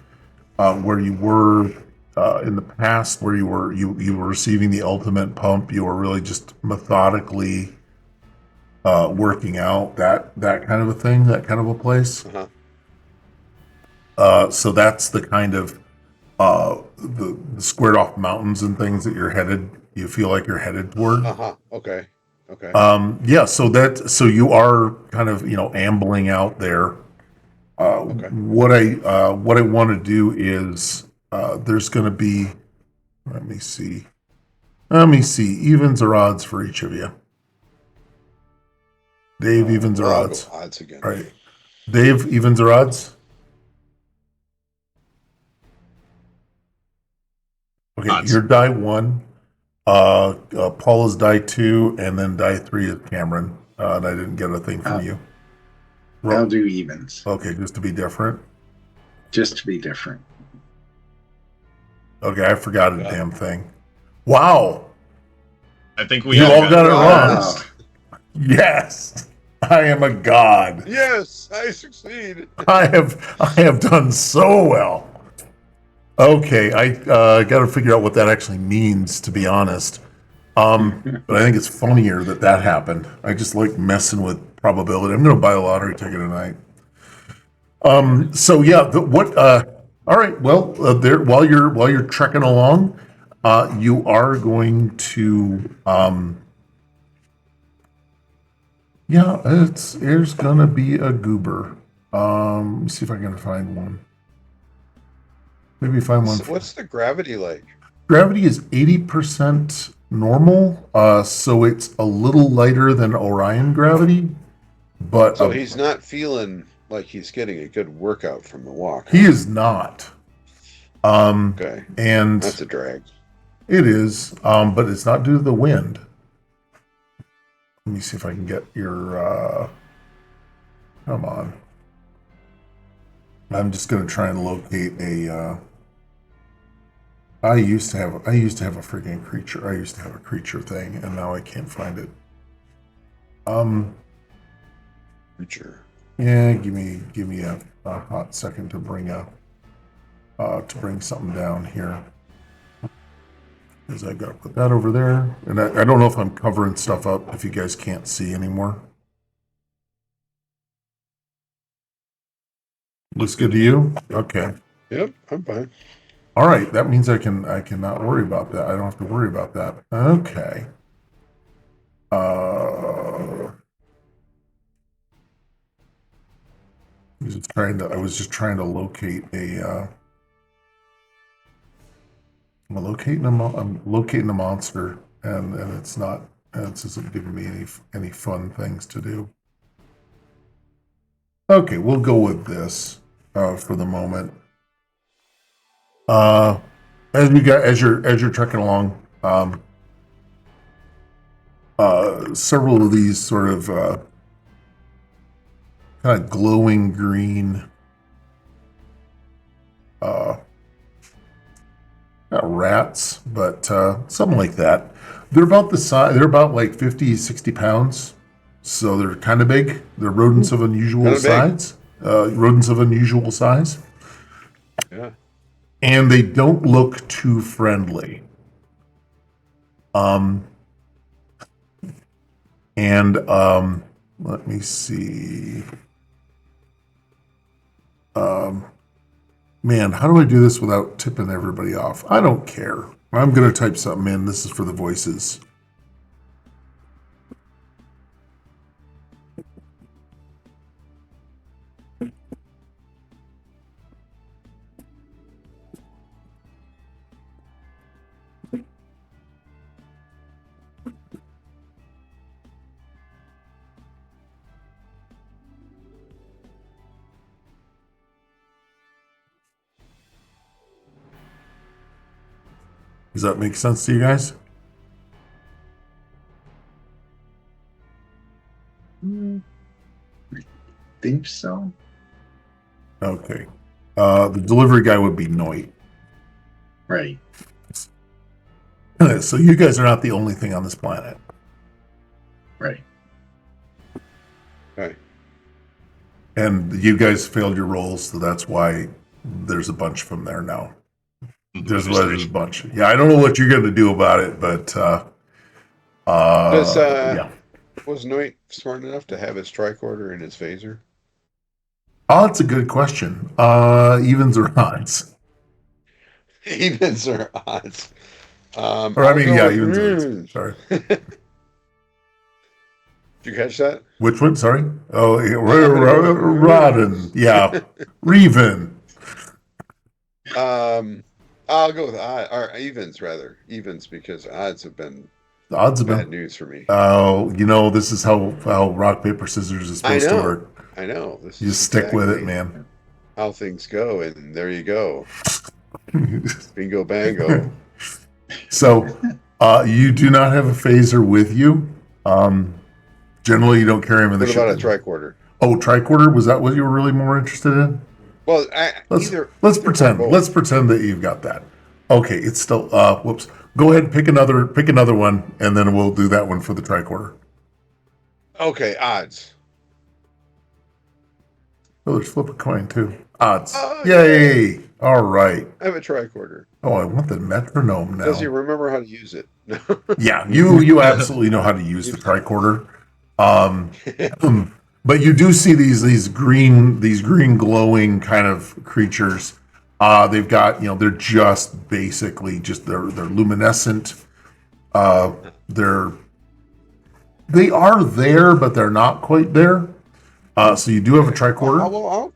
where you were in the past, where you were receiving the ultimate pump. You were really just methodically working out that kind of a thing, that kind of a place. So that's the kind of the squared off mountains and things that you feel like you're headed toward.
Okay.
Yeah, so you are kind of, ambling out there. What I want to do is there's going to be, let me see, evens or odds for each of you. Dave, evens or odds?
Odds again.
All right. Dave, evens or odds? Okay,
Odds.
you're die 1. Paul is die 2, and then die 3 is Cameron. And I didn't get a thing from you.
I'll do evens.
Okay, just to be different.
Just to be different.
Okay, I forgot a damn thing. Wow.
I think we
You all got it
Wow.
wrong. Yes. I am a god.
Yes, I succeed.
I have done so well. Okay, I got to figure out what that actually means, to be honest. But I think it's funnier that happened. I just like messing with probability. I'm going to buy a lottery ticket tonight. So yeah, all right. Well, there while you're trekking along, you are going to there's gonna be a goober. Let me see if I can find one. Maybe find one.
What's the gravity like?
Gravity is 80% normal, so it's a little lighter than Orion gravity. But
So he's not feeling like he's getting a good workout from the walk.
he is not.
Okay.
And
That's a drag.
it is, but it's not due to the wind. Let me see if I can get your. Come on. I'm just going to try and locate a. I used to have a freaking creature. I used to have a creature thing, and now I can't find it.
Creature.
Yeah, give me a hot second to bring something down here. Because I got to put that over there, and I don't know if I'm covering stuff up if you guys can't see anymore. Looks good to you? Okay.
Yep, I'm fine.
All right, that means I cannot worry about that. I don't have to worry about that. Okay. I was just trying to locate a. I'm locating a monster, and it's not. It isn't giving me any fun things to do. Okay, we'll go with this for the moment. As you're trekking along, several of these sort of kind of glowing green, not rats, but something like that. They're about the size. They're about like 50, 60 pounds. So they're kind of big. They're rodents of unusual size.
Yeah.
And they don't look too friendly. Let me see. Man, how do I do this without tipping everybody off? I don't care. I'm going to type something in. This is for the voices. Does that make sense to you guys?
I think so.
Okay. The delivery guy would be Noit.
Right.
So you guys are not the only thing on this planet.
Right.
Okay.
And you guys failed your rolls, so that's why there's a bunch from there now. There's a bunch. Yeah, I don't know what you're going to do about it, but yeah.
Was Noit smart enough to have his tricorder in his phaser?
Oh, that's a good question. Evens or odds?
Evens or odds?
Or I mean, yeah, evens or odds. Sorry.
Did you catch that?
Which one? Sorry. Oh, Rodden. Yeah, Reven.
I'll go with or evens rather. Evens because odds have been
The odds have
bad
been.
news for me.
Oh, this is how rock paper scissors is supposed to work.
I know. This
You
is
stick with it,
exactly
man.
how things go, and there you go. Bingo bango.
So, you do not have a phaser with you. Generally, you don't carry them in the
What
ship.
about a tricorder?
Oh, tricorder? Was that what you were really more interested in?
Well,
Let's pretend. Let's pretend that you've got that. Okay, it's still. Whoops. Go ahead and pick another one, and then we'll do that one for the tricorder.
Okay, odds.
Oh, there's flip a coin too. Odds.
Oh,
Yay! All right.
I have a tricorder.
Oh, I want the metronome now.
Does he remember how to use it?
Yeah, you absolutely know how to use the tricorder. But you do see these green glowing kind of creatures. They've got, they're just basically they're luminescent. They are there, but they're not quite there. So you do have a tricorder.
I'll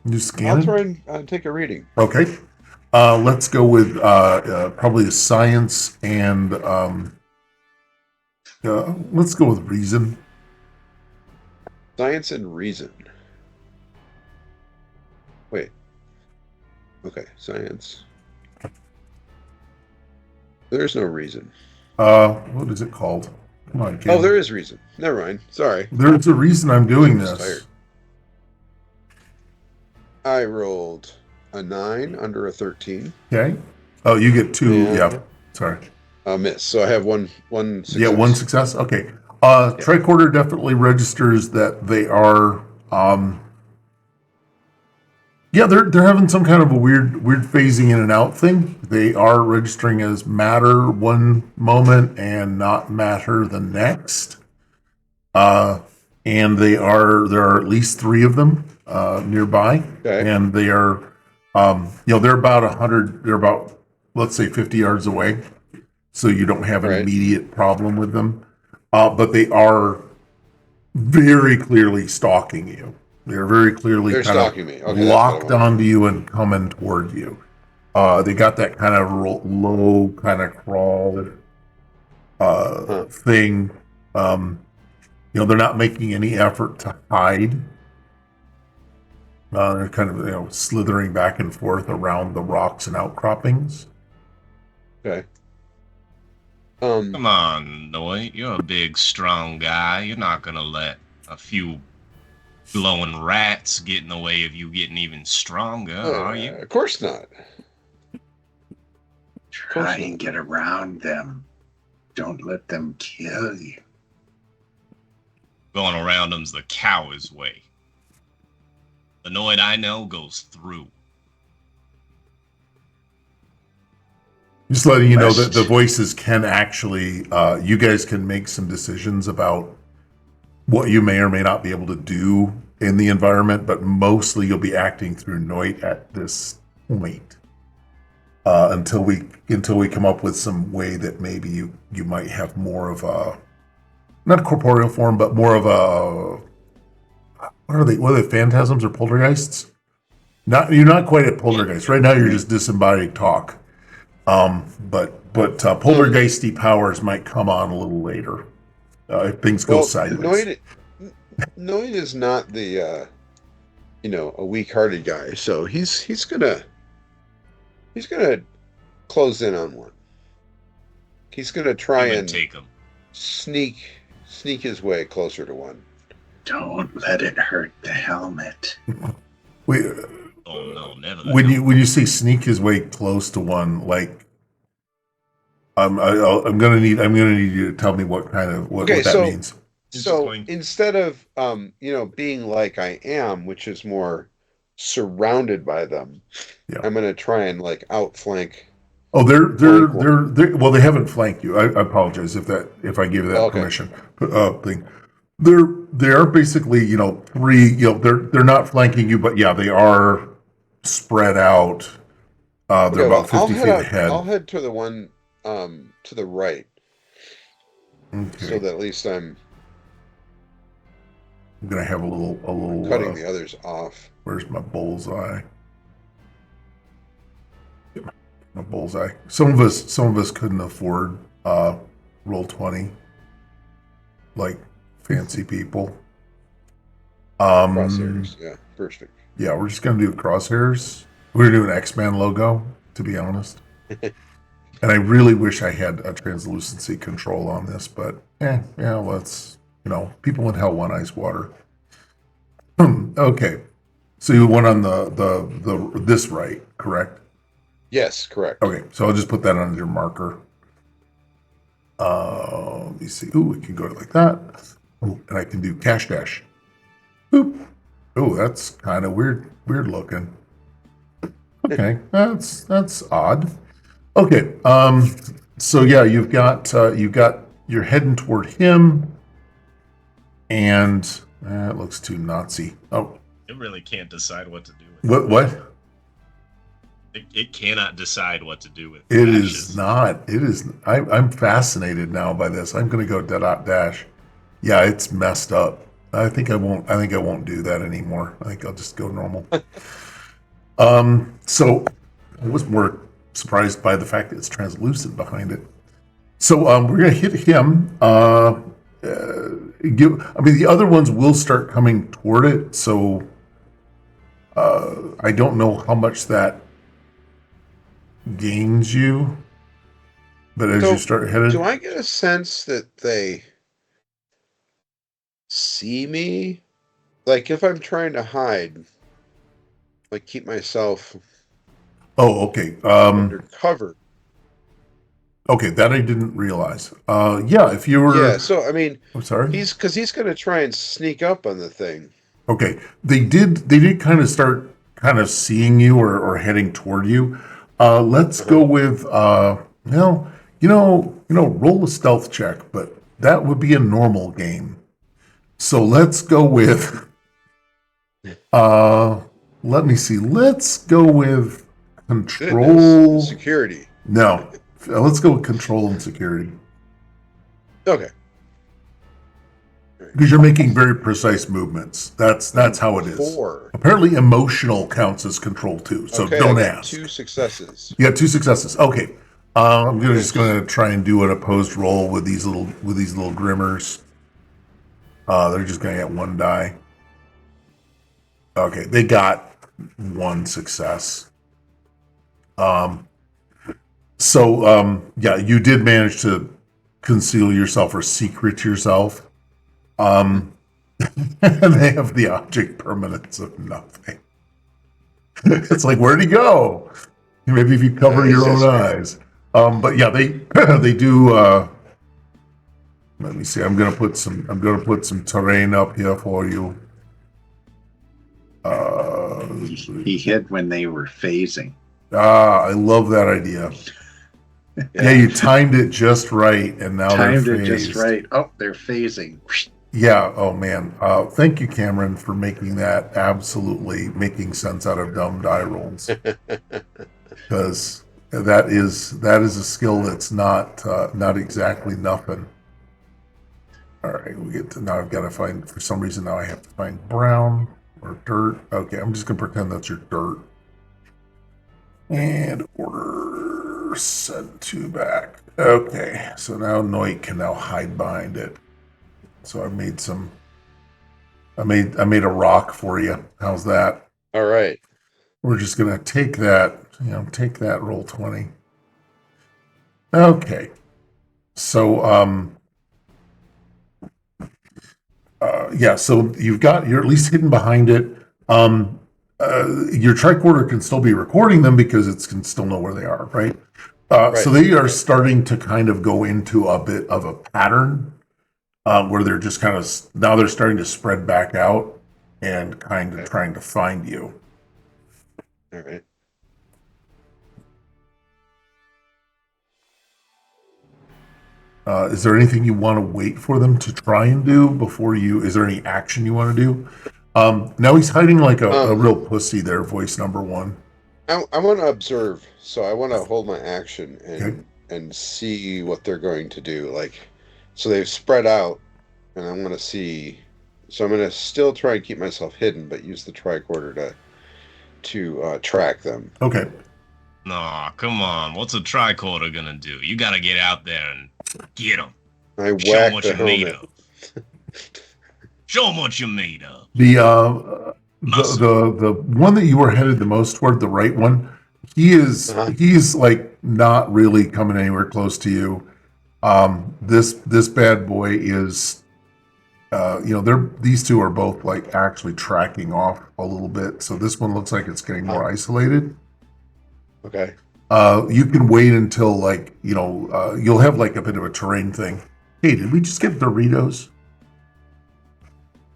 You scan it.
try and take a reading.
Okay. Let's go with probably a science and let's go with reason.
Science and reason. Wait. Okay, science. There's no reason.
What is it called? Come on, Kim.
Oh, there is reason. Never mind. Sorry.
There's a reason I'm doing
I'm
this.
just tired. I rolled a 9 under a 13.
Okay. Oh, you get 2. Yeah. Sorry.
A miss. So I have one success.
Yeah, 1 success. Okay. Tricorder definitely registers that they are. They're having some kind of a weird phasing in and out thing. They are registering as matter one moment and not matter the next. And there are at least 3 of them nearby,
Okay.
and they are, they're about 100. They're about, let's say, 50 yards away, so you don't have an
Right.
immediate problem with them. But they are very clearly stalking you. They're very clearly
They're
kind
stalking me.
of
Okay, that's
locked
what I want.
onto you and coming toward you. They got that kind of low kind of crawl thing. They're not making any effort to hide. They're kind of slithering back and forth around the rocks and outcroppings.
Okay.
Come on, Noit. You're a big, strong guy. You're not gonna let a few glowing rats get in the way of you getting even stronger, are you?
Of course not.
Try and get around them. Don't let them kill you.
Going around them's the coward's way. The Noit I know goes through.
Just letting you know that the voices can actually, you guys can make some decisions about what you may or may not be able to do in the environment, but mostly you'll be acting through Noit at this point until we come up with some way that maybe you might have more of a, not a corporeal form, but more of a, what are they, phantasms or poltergeists? You're not quite at poltergeist. Right now you're just disembodied talk. But poltergeisty powers might come on a little later if things go sideways.
Noit is not the a weak-hearted guy, so he's gonna close in on one. He's gonna try
would
and
take him.
sneak his way closer to one.
Don't let it hurt the helmet.
Wait,
Oh no, never.
when you say sneak his way close to one, like I'm gonna need you to tell me what that means.
So instead of being like I am, which is more surrounded by them, I'm gonna try and like outflank.
Oh, they're well, they haven't flanked you. I apologize if I gave that permission. Thing. They are basically, three, they're not flanking you, but yeah, they are spread out. They're about 50 feet ahead.
I'll head to the one to the right.
Okay.
So that at least I'm
gonna have a little
cutting the others off.
Where's my bullseye? My bullseye. Some of us couldn't afford roll 20, like fancy people.
Crosshairs, yeah, perfect.
Yeah, we're just gonna do crosshairs. We're gonna do an X-Man logo, to be honest. And I really wish I had a translucency control on this, but let's people in hell want ice water. Okay, so you went on the this right, correct?
Yes, correct.
Okay, so I'll just put that on your marker. Let me see. Ooh, we can go like that. Ooh, and I can do cash dash. Boop. Oh, that's kind of weird looking. Okay, that's odd. Okay, so yeah, you're heading toward him, and it looks too Nazi. Oh,
it really can't decide what to do with
what?
It cannot decide what to do with
it.
Dashes.
Is not. It is. I'm fascinated now by this. I'm going to go dash. Yeah, it's messed up. I think I won't do that anymore. I think I'll just go normal. So I was more surprised by the fact that it's translucent behind it. So we're going to hit him. The other ones will start coming toward it. So I don't know how much that gains you, but as you start headed,
do I get a sense that they see me? Like if I'm trying to hide, like keep myself undercover.
Okay, that I didn't realize. If you were...
Yeah, so, I mean...
I'm sorry?
He's going to try and sneak up on the thing.
Okay, they did kind of start kind of seeing you or heading toward you. Let's go with, roll a stealth check, but that would be a normal game. So let's go with, let me see, let's go with control.
Security.
No, let's go with control and security.
Okay.
Because you're making very precise movements. That's how it is.
4.
Apparently, emotional counts as control too. So don't ask.
2 successes.
You got 2 successes. Okay. I'm just gonna try and do an opposed roll with these little grimmers. They're just gonna get 1 die. Okay, they got 1 success. You did manage to conceal yourself or secret yourself. And they have the object permanence of nothing. It's like, where'd he go? Maybe if you cover your own eyes. But yeah, they do. Let me see. I'm gonna put some terrain up here for you.
He hid when they were phasing.
I love that idea. Yeah, you timed it just right, and now
timed
they're
it just right. Oh, they're phasing.
Yeah. Oh man. Thank you, Cameron, for making that absolutely making sense out of dumb die rolls. Because that is a skill that's not exactly nothing. All right, we get to now. I've got to find, for some reason now I have to find brown or dirt. Okay, I'm just gonna pretend that's your dirt. And order send to back. Okay, so now Noit can now hide behind it. So I made a rock for you. How's that?
All right.
We're just gonna take that, roll 20. Okay. So, so you're at least hidden behind it. Your tricorder can still be recording them because it can still know where they are, right? So they are starting to kind of go into a bit of a pattern where they're just kind of, now they're starting to spread back out and kind of trying to find you.
All right.
Is there anything you want to wait for them to try and do before is there any action you want to do? Now he's hiding like a real pussy there, voice number 1.
I want to observe, so I want to hold my action and see what they're going to do. Like, so they've spread out, and I want to see. So I'm going to still try and keep myself hidden, but use the tricorder to track them.
Okay.
No, come on. What's a tricorder gonna do? You gotta get out there and get them.
I
Show 'em
whack
what
the
you're made
helmet.
of. Show 'em what you're made of.
The one that you were headed the most toward, the right one, he's like not really coming anywhere close to you. This bad boy is, these two are both like actually tracking off a little bit. So this one looks like it's getting more isolated.
Okay.
You can wait until you'll have like a bit of a terrain thing. Hey, did we just get Doritos?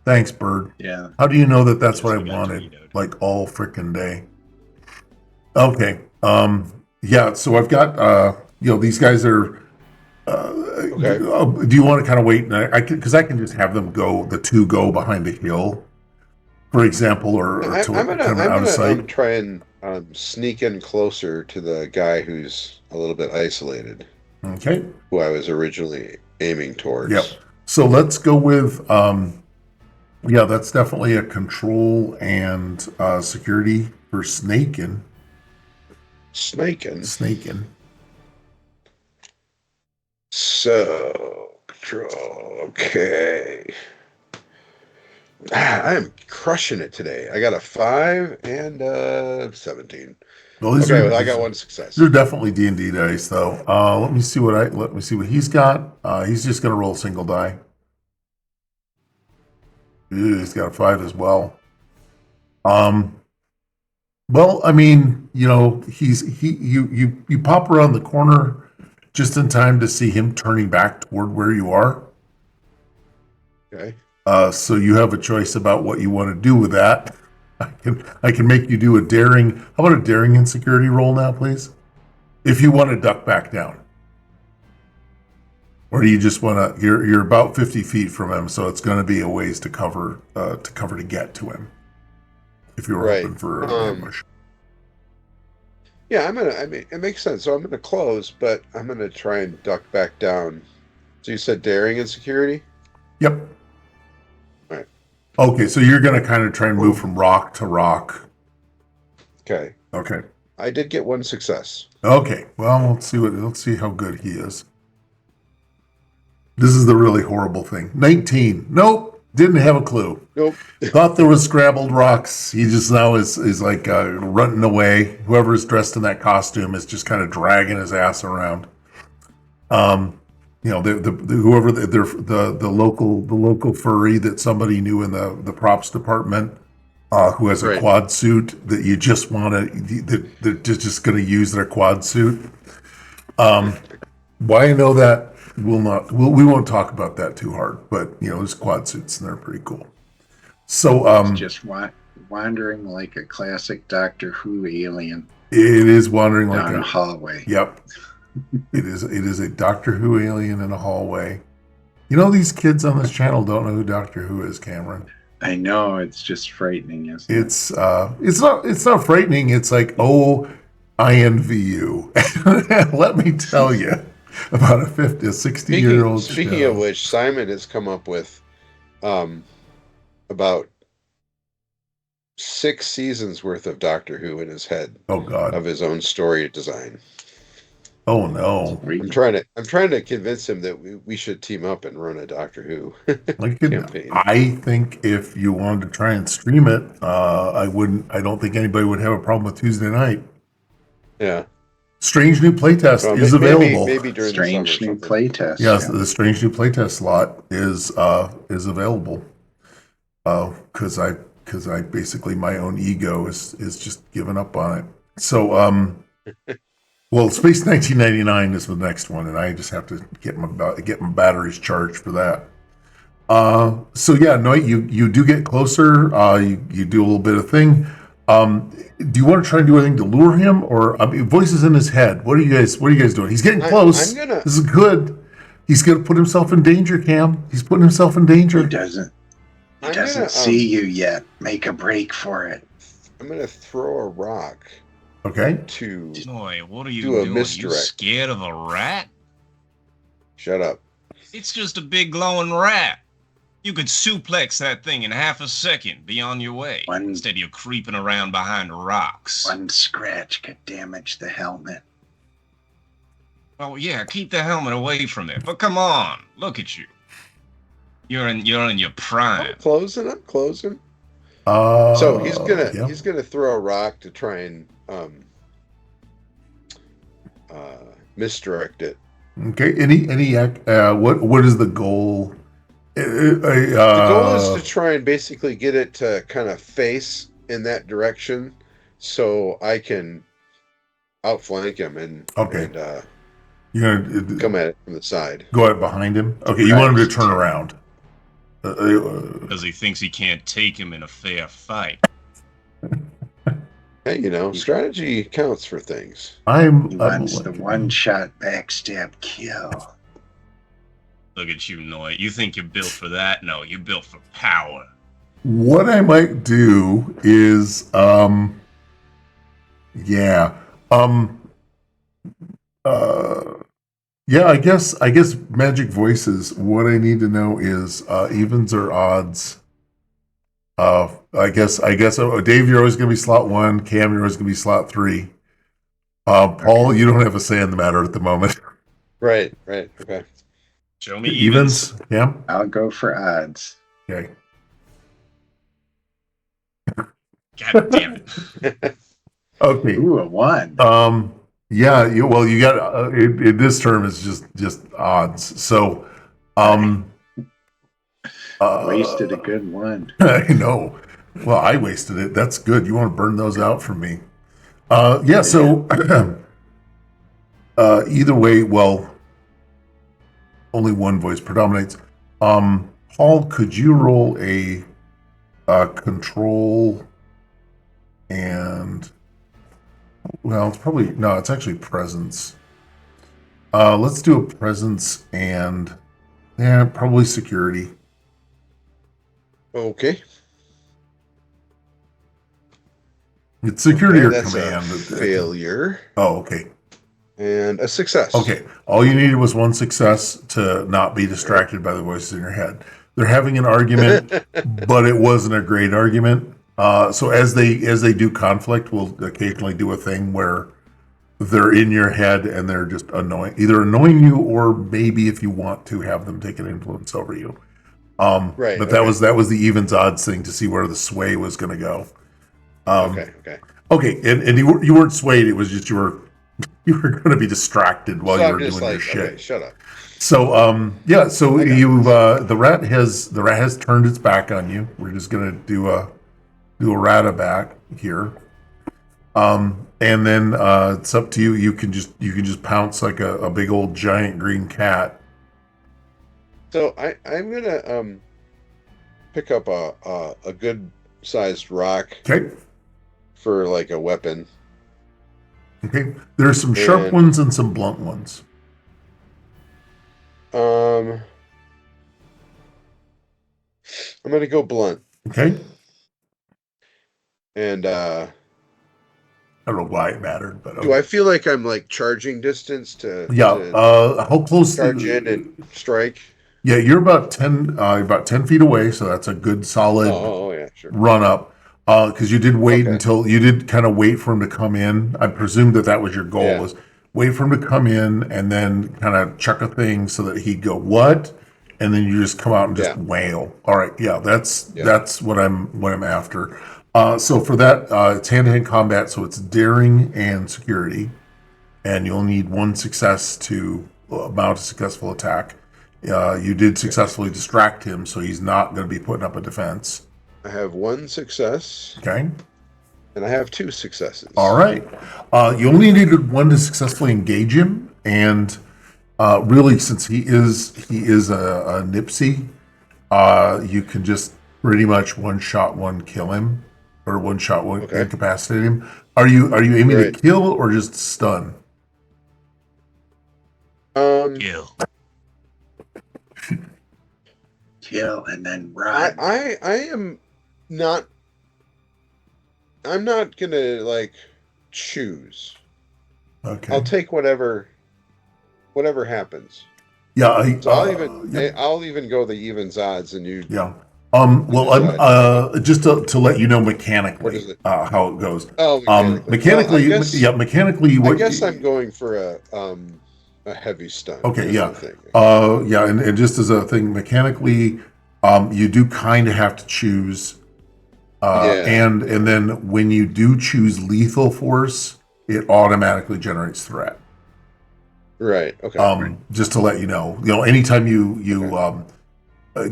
Thanks, Bird.
Yeah.
How do you know that that's
Yes,
what I
we got
wanted?
Doritos.
Like all freaking day. Okay. So I've got these guys are
Okay.
do you want to kind of wait? Because I can just have them the two go behind a hill, for example, or to
I'm
kind of out of sight.
gonna try and sneak in closer to the guy who's a little bit isolated,
Okay.
who I was originally aiming towards.
Yep. So let's go with that's definitely a control and security for snaking.
Snaking. So, control. Okay. I am crushing it today. I got a 5 and 17.
Well, these
I got one success.
They're definitely D&D dice, though. Let me see what he's got. He's just going to roll a single die. Ew, he's got a 5 as well. Well, I mean, you pop around the corner just in time to see him turning back toward where you are.
Okay.
So you have a choice about what you want to do with that. I can make you do a daring. How about a daring insecurity roll now, please? If you want to duck back down, or do you just want to? You're about 50 feet from him, so it's going to be a ways to cover to get to him. If you're
Right.
open for an ambush.
Yeah, it makes sense. So I'm gonna close, but I'm gonna try and duck back down. So you said daring and security?
Yep.
All right.
Okay, so you're going to kind of try and move from rock to rock.
Okay.
Okay.
I did get one success.
Okay. Well, let's see how good he is. This is the really horrible thing. 19. Nope. Didn't have a clue.
Nope.
Thought there was scrabbled rocks. He just now is like running away. Whoever's dressed in that costume is just kind of dragging his ass around. The local furry that somebody knew in the props department, who has a
Right.
quad suit that you just want to, they're just going to use their quad suit. Why I know that we won't talk about that too hard, but there's quad suits and they're pretty cool. So
Just wandering like a classic Doctor Who alien
it is wandering like
down a hallway.
Yep. It is a Doctor Who alien in a hallway. These kids on this channel don't know who Doctor Who is, Cameron.
I know, it's just frightening, isn't it?
It's not frightening. It's like, oh, I envy you. Let me tell you about a 60-year-old.
Speaking of which, Simon has come up with about 6 seasons worth of Doctor Who in his head.
Oh God.
Of his own story design.
Oh no.
I'm trying to convince him that we should team up and run a Doctor Who campaign.
I think if you wanted to try and stream it, I don't think anybody would have a problem with Tuesday night.
Yeah.
Strange New Playtest
Well,
is available.
Maybe during
Strange
the
new
summer.
playtest.
Yes,
yeah.
the Strange New Playtest slot is available. Because I basically, my own ego is just giving up on it. So well, Space 1999 is the next one, and I just have to get my batteries charged for that. So yeah, Noit, you do get closer. You do a little bit of thing. Do you want to try and do anything to lure him, or voices in his head? What are you guys doing? He's getting close. This is good. He's gonna put himself in danger, Cam. He's putting himself in danger.
He doesn't see you yet. Make a break for it.
I'm gonna throw a rock.
Okay.
To
Boy, what are you
do a
doing?
misdirect.
You scared of a rat?
Shut up.
It's just a big glowing rat. You could suplex that thing in half a second, be on your way. Instead you're creeping around behind rocks.
One scratch could damage the helmet.
Oh yeah, keep the helmet away from it. But come on, look at you. You're in your prime.
I'm closing. So he's gonna throw a rock to try and misdirect it.
Okay. What is the goal?
The goal is to try and basically get it to kind of face in that direction, so I can outflank him and
you're gonna
come at it from the side.
Go out behind him. Okay, you want him to turn around
because he thinks he can't take him in a fair fight.
Hey, strategy counts for things.
He wants the one-shot backstab kill.
Look at you, Noit. You think you're built for that? No, you're built for power.
What I might do is, I guess magic voices. What I need to know is evens or odds. I guess Dave, you're always going to be slot 1. Cam, you're always going to be slot 3. Paul, you don't have a say in the matter at the moment.
Right. Okay.
Show me evens.
Yeah.
I'll go for odds.
Okay.
God damn it.
Okay.
Ooh, a 1.
Yeah. You got in this term is just odds. So,
wasted a good 1.
I know. Well, I wasted it. That's good. You want to burn those out for me? Yeah. So, either way, well, only one voice predominates. Paul, could you roll a control and it's actually presence. Let's do a presence and probably security.
Okay.
It's security or
that's
command.
A failure.
Oh, okay.
And a success.
Okay. All you needed was one success to not be distracted by the voices in your head. They're having an argument, but it wasn't a great argument. So as they do conflict, we'll occasionally do a thing where they're in your head and they're just either annoying you or maybe if you want to have them take an influence over you.
Right.
But that was the evens odds thing to see where the sway was going to go. Okay. And you weren't swayed. It was just you were going to be distracted while you were doing your shit.
Okay, shut up.
So So you've the rat has turned its back on you. We're just going to do a rata back here. And then it's up to you. You can just pounce like a big old giant green cat.
So I'm gonna pick up a good sized rock.
Okay.
For like a weapon.
Okay. There's some sharp ones and some blunt ones.
I'm gonna go blunt.
Okay.
And I
don't know why it mattered, but
do I feel like I'm like charging distance to
how close
charge in and strike?
Yeah, you're about 10 feet away, so that's a good solid run up. Because you did wait until you did kind of wait for him to come in. I presume that was your goal was wait for him to come in and then kind of chuck a thing so that he'd go what, and then you just come out and just wail. All right, that's what I'm after. So for that, it's hand-to-hand combat, so it's daring and security. and you'll need one success to mount a successful attack. You did successfully distract him, so he's not going to be putting up a defense.
I have one success.
Okay.
And I have 2 successes.
All right. You only needed one to successfully engage him, and really, since he is a Nipsey, you can just pretty much one shot one kill him, or one shot one incapacitate him. Are you aiming to kill or just stun?
Kill.
Kill and then run.
I am not. I'm not gonna like choose.
Okay.
I'll take whatever happens.
Yeah.
So I'll even go the evens odds, and you.
Yeah. Well, I'm just to let you know mechanically how it goes.
Oh,
mechanically,
well,
mechanically.
I guess I'm going for a heavy stun.
Okay, yeah. And just as a thing, mechanically, you do kind of have to choose. And then when you do choose lethal force, it automatically generates threat.
Right. Okay.
Just to let you know, anytime you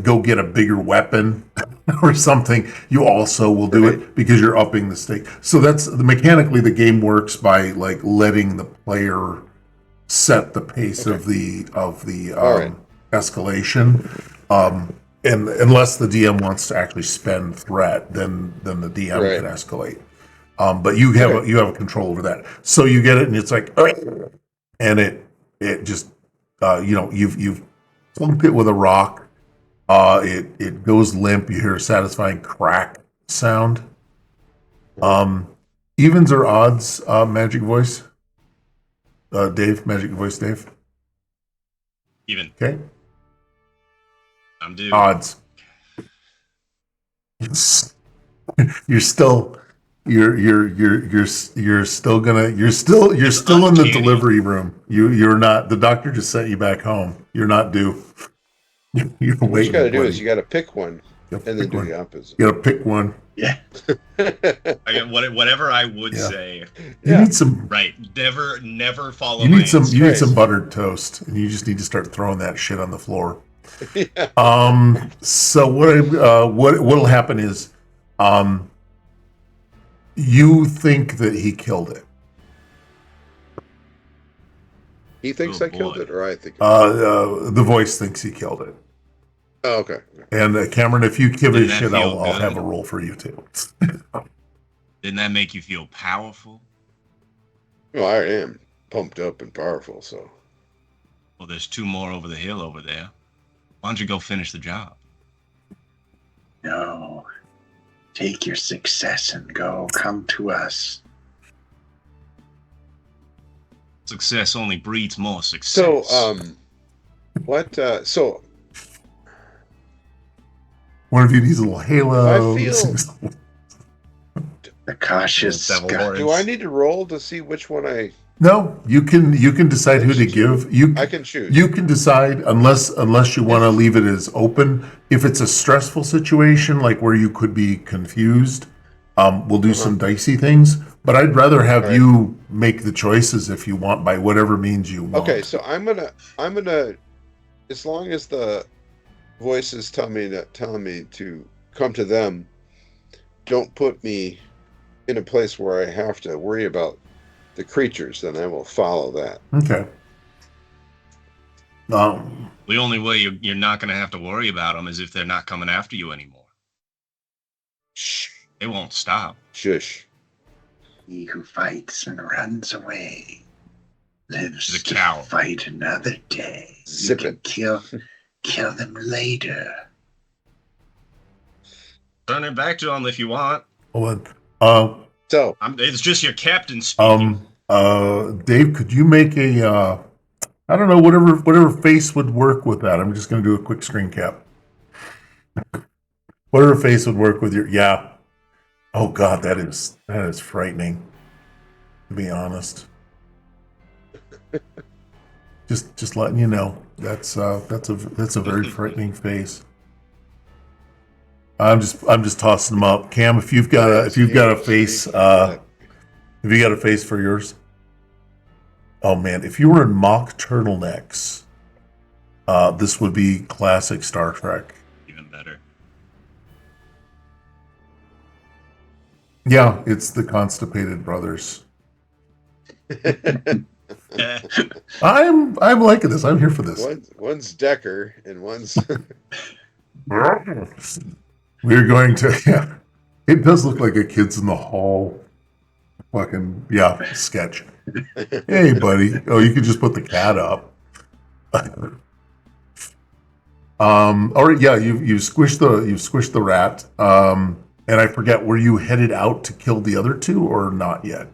go get a bigger weapon or something, you also will do it because you're upping the stake. So that's mechanically the game works by like letting the player set the pace of the escalation. And unless the DM wants to actually spend threat, then the DM can escalate. But you have a control over that. So you get it, and it's like, and it just you've plunked it with a rock. It goes limp. You hear a satisfying crack sound. Evens or odds? Magic voice. Dave, magic voice, Dave.
Even.
Okay.
I'm due.
Odds. You're still in the delivery room. You're not. The doctor just sent you back home. You're not due. You're waiting.
What you got to do is you got to pick one and then do the opposite.
You got to pick one.
Yeah.
Whatever I would say.
You need some.
Right. Never follow.
You need some buttered toast, and you just need to start throwing that shit on the floor. So what'll happen is, you think that he killed it.
He thinks I killed it, or I think.
The voice thinks he killed it.
Oh, okay.
And Cameron, if you give a shit, I'll have a roll for you too.
Didn't that make you feel powerful?
Well, I am pumped up and powerful, so.
Well, there's 2 more over the hill over there. Why don't you go finish the job?
No. Take your success and go. Come to us.
Success only breeds more success.
So, what? So,
one of you needs a little halo.
I feel.
The cautious guy.
Do I need to roll to see which one I?
No, you can decide who to give.
I can choose.
You can decide unless you want to leave it as open. If it's a stressful situation, like where you could be confused, we'll do some dicey things. But I'd rather have you make the choices if you want, by whatever means you want.
Okay, so I'm gonna, as long as the voices telling me to come to them, don't put me in a place where I have to worry about the creatures, then I will follow that.
Okay.
The only way you're not going to have to worry about them is if they're not coming after you anymore.
Shh.
They won't stop.
Shush.
He who fights and runs away lives
He's a
to
coward.
fight another day.
Zip
you can
it.
kill them later.
Turn it back to them if you want.
Hold on.
So
It's just your captain speaking.
Dave, could you make a I don't know, whatever face would work with that. I'm just going to do a quick screen cap. Whatever face would work with your Oh God, that is frightening. To be honest, just letting you know that's a very frightening face. I'm just tossing them up. Cam, if you've got a face, have you got a face for yours? Oh man, if you were in mock turtlenecks, this would be classic Star Trek.
Even better.
Yeah, it's the Constipated Brothers. I'm liking this. I'm here for this.
One's Decker and one's.
We're going to. Yeah, it does look like a Kids in the Hall. Fucking sketch. Hey, buddy. Oh, you could just put the cat up. All right, yeah, you've squished the rat. And I forget, were you headed out to kill the other two or not yet?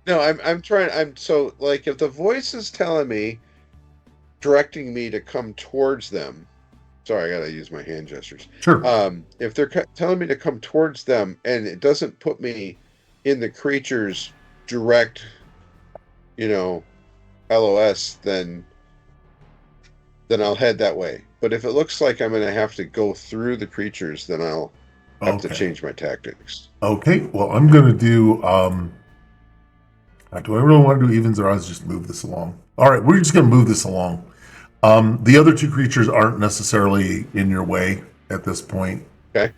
No, I'm trying. So like, if the voice is telling me, directing me to come towards them. Sorry, I gotta use my hand gestures.
Sure.
If they're telling me to come towards them and it doesn't put me in the creature's direct, LOS, then I'll head that way. But if it looks like I'm going to have to go through the creatures, then I'll have to change my tactics.
Okay, well, I'm going to do... do I really want to do evens or odds? Just move this along. All right, we're just going to move this along. The other two creatures aren't necessarily in your way at this point.
Okay.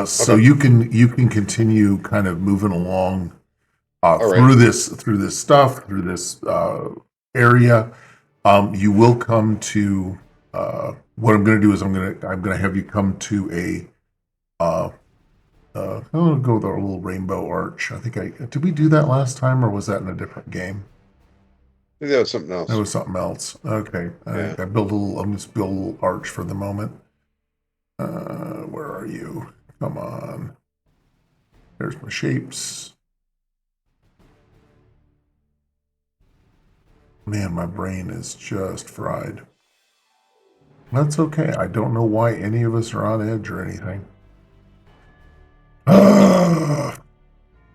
So you can continue kind of moving along through this stuff, through this area. You will come to what I'm going to do is I'm going to have you come to a I'm going to go with our little rainbow arch. I think did we do that last time or was that in a different game?
I think that was something else.
That was something else. Okay.
Yeah.
I'm just build a little arch for the moment. Where are you? Come on. There's my shapes. Man, my brain is just fried. That's okay. I don't know why any of us are on edge or anything.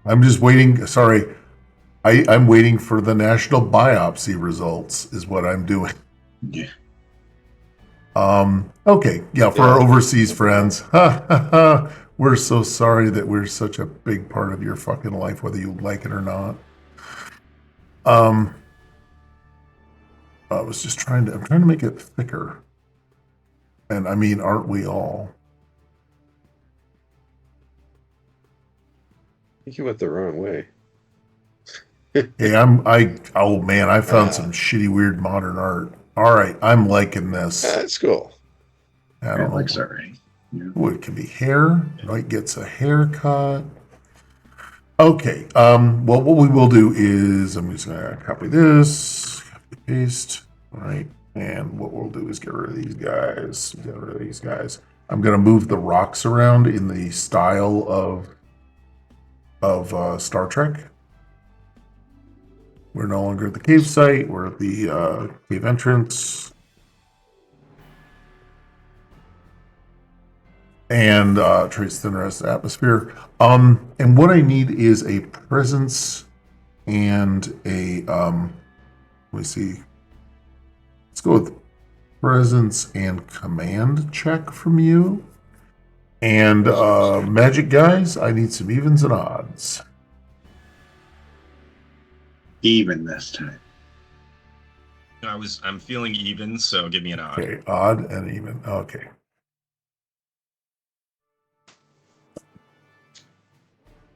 I'm just waiting. Sorry. I'm waiting for the national biopsy results is what I'm doing.
Yeah.
Okay. Yeah, for our overseas friends. We're so sorry that we're such a big part of your fucking life, whether you like it or not. I was just I'm trying to make it thicker. And I mean, aren't we all?
I think you went the wrong way.
Hey, I found some shitty, weird modern art. All right, I'm liking this.
That's cool.
I don't know.
Looks all right. Yeah.
Oh, it can be hair. Noit gets a haircut. Okay. Well, what we will do is I'm just gonna copy this, copy paste. All right. And what we'll do is get rid of these guys. Get rid of these guys. I'm gonna move the rocks around in the style of Star Trek. We're no longer at the cave site. We're at the cave entrance. And trace thin rest atmosphere. And what I need is a presence and a let me see. Let's go with presence and command check from you. And magic guys, I need some evens and odds.
Even this time.
I'm feeling even, so give me an odd.
Okay, odd and even. Okay.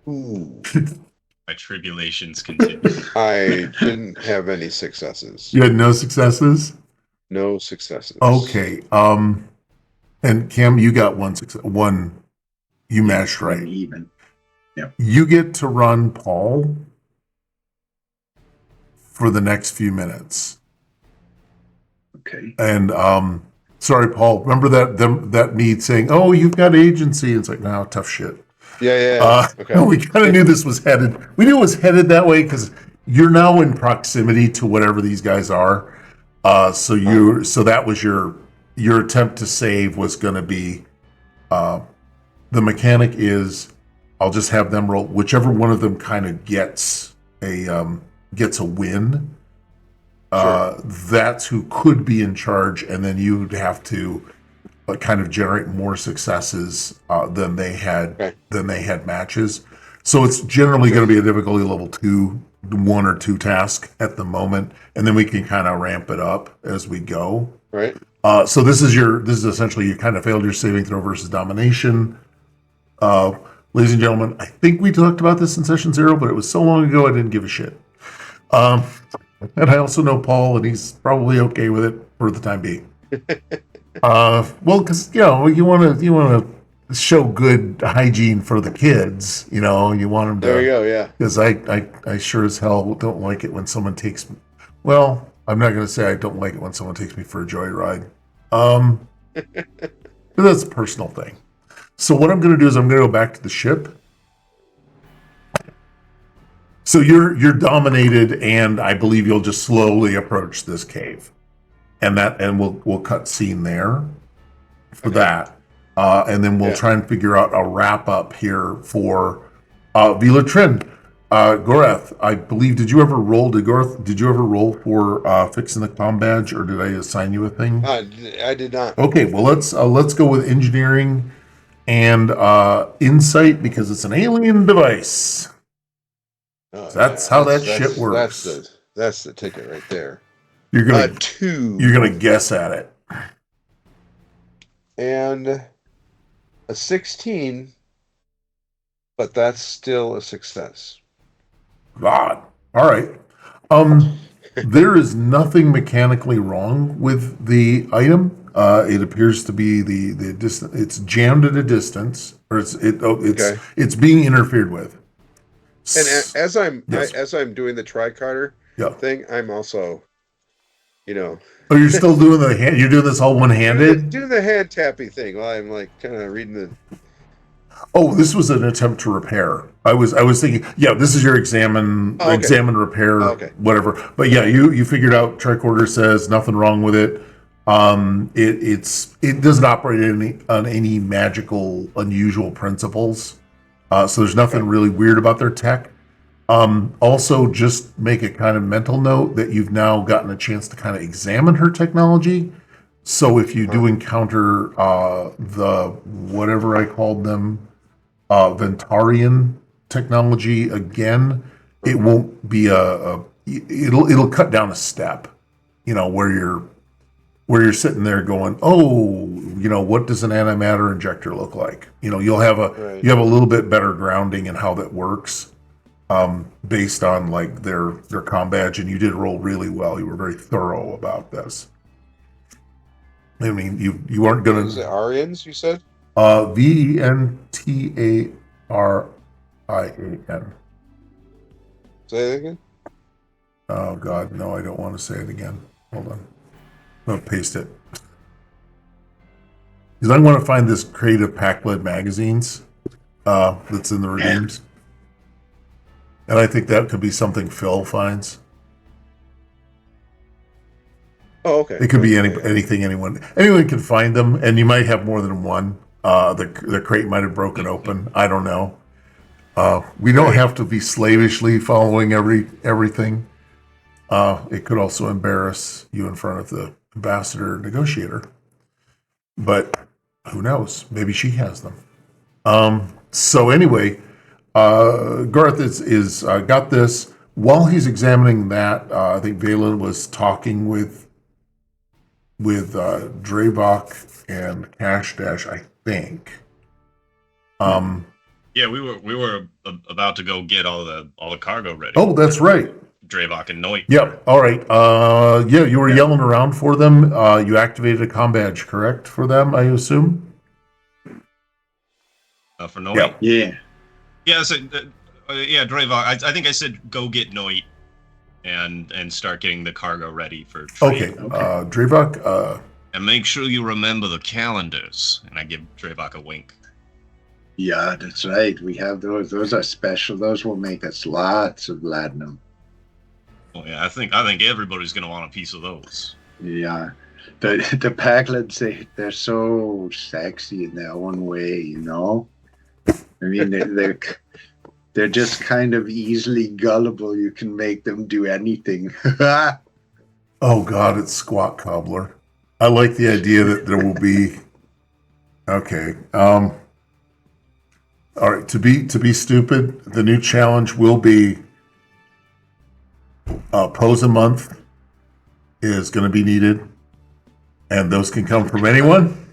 Ooh.
My tribulations continue.
I didn't have any successes.
You had no successes?
No successes.
Okay. And Cam, you got one success. One. You matched right.
Even. Yep.
You get to run Paul for the next few minutes.
Okay.
And sorry, Paul. Remember that me saying, "Oh, you've got agency." It's like, no, tough shit.
Yeah. Okay.
We kind of knew this was headed. We knew it was headed that way because you're now in proximity to whatever these guys are. So that was your attempt to save was going to be. The mechanic is, I'll just have them roll. Whichever one of them kind of gets a win.
Sure.
That's who could be in charge, and then you'd have to kind of generate more successes than they had matches. So it's generally going to be a difficulty level 2 one or two tasks at the moment, and then we can kind of ramp it up as we go.
Right.
So this is essentially you kind of failed your saving throw versus domination. Ladies and gentlemen, I think we talked about this in session 0, but it was so long ago I didn't give a shit. And I also know Paul, and he's probably okay with it for the time being. Well, because you want to show good hygiene for the kids. You want them to.
There you go. Yeah.
Because I sure as hell don't like it when someone takes. Well, I'm not going to say I don't like it when someone takes me for a joyride. But that's a personal thing. So what I'm going to do is I'm going to go back to the ship. So you're dominated, and I believe you'll just slowly approach this cave, and we'll cut scene there for that, and then we'll try and figure out a wrap up here for Vila Trin. Gorath, I believe, did you ever roll for fixing the comm badge, or did I assign you a thing?
I did not.
Okay, well let's go with engineering and insight, because it's an alien device. That's how that shit works.
That's the ticket right there.
You're gonna
2.
You're gonna guess at it.
And a 16, but that's still a success.
God. All right. There is nothing mechanically wrong with the item. It appears to be the distance. It's jammed at a distance, or it's being interfered with.
And as I'm doing the tricorder
Yeah.
thing, I'm also,
Oh, you're still doing the hand. You're doing this all one-handed.
doing the hand tappy thing while I'm like kind of reading the.
Oh, this was an attempt to repair. I was thinking, this is your examine, repair, whatever. But yeah, you figured out tricorder says nothing wrong with it. It doesn't operate on any magical, unusual principles. So there's nothing really weird about their tech. Also, just make a kind of mental note that you've now gotten a chance to kind of examine her technology. So if you do encounter the whatever I called them, Ventarian technology again, it won't be it'll cut down a step. Where you're sitting there going, oh, what does an antimatter injector look like? You'll have you have a little bit better grounding in how that works, based on like their comm badge, and you did roll really well. You were very thorough about this. I mean, you aren't gonna.
Is it Aryans? You said.
Ventarian.
Say it again.
Oh God, no! I don't want to say it again. Hold on. I'm gonna paste it. Because I want to find this Creative Pack-Led magazines that's in the redeems. And I think that could be something Phil finds.
Oh, okay.
It could be anything anyone can find them, and you might have more than one. The crate might have broken open. I don't know. We don't have to be slavishly following everything. It could also embarrass you in front of the ambassador negotiator. But who knows? Maybe she has them. So anyway, Garth is got this. While he's examining that, I think Valen was talking with Dravok and Cash Dash, I think.
Yeah, we were about to go get all the cargo ready.
Oh, that's right.
Dravok and Noit.
Yep. All right. You were yelling around for them. You activated a comm badge, correct, for them, I assume?
For Noit?
Yeah.
Yeah, so, Dravok. I think I said go get Noit and start getting the cargo ready for trade.
Okay. Dravok.
And make sure you remember the calendars. And I give Dravok a wink.
Yeah, that's right. We have those. Those are special. Those will make us lots of latinum.
Well, yeah, I think everybody's gonna want a piece of those.
Yeah, the Packlets, they're so sexy in their own way, I mean, they're just kind of easily gullible. You can make them do anything.
Oh God, it's Squat Cobbler. I like the idea that there will be. Okay. All right. To be stupid, the new challenge will be pose a month is going to be needed, and those can come from anyone.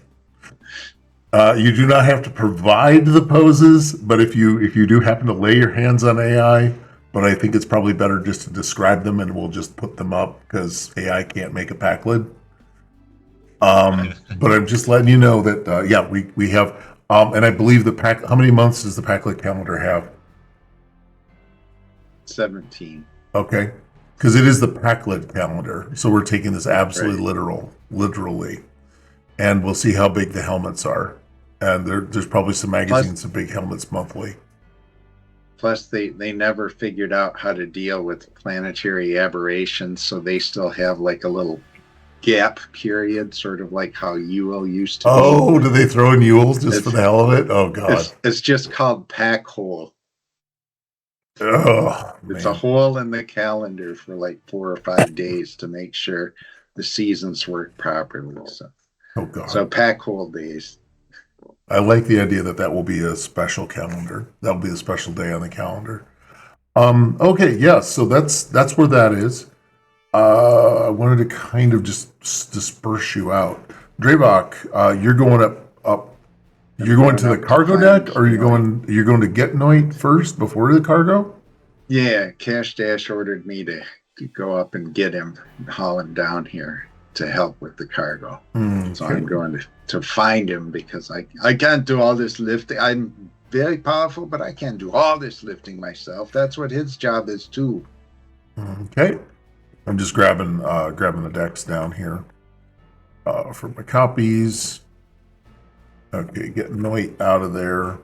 You do not have to provide the poses, but if you do happen to lay your hands on AI, but I think it's probably better just to describe them, and we'll just put them up because AI can't make a packlid. But I'm just letting you know that we have, and I believe the pack. How many months does the packlid calendar have?
17.
Okay, because it is the packlid calendar, so we're taking this absolutely literally, and we'll see how big the helmets are. And there's probably some magazines of big helmets monthly.
Plus, they never figured out how to deal with planetary aberrations, so they still have like a little gap period, sort of like how Yule used to be.
Oh, do they throw in Yules just for the hell of it? Oh, God.
It's just called pack hole.
Oh,
it's a hole in the calendar for like 4 or 5 days to make sure the seasons work properly. So,
oh, God.
So pack hole days.
I like the idea that will be a special calendar. That'll be a special day on the calendar. Okay, yeah, so that's where that is. I wanted to kind of just disperse you out. Dravok, you're going up. You're going to the cargo deck, or you're going to get Noit first before the cargo?
Yeah, Cash Dash ordered me to go up and get him and haul him down here to help with the cargo. So I'm going to find him because I can't do all this lifting. I'm very powerful, but I can't do all this lifting myself. That's what his job is too.
Okay. I'm just grabbing the decks down here for my copies. Okay, getting Noit out of there.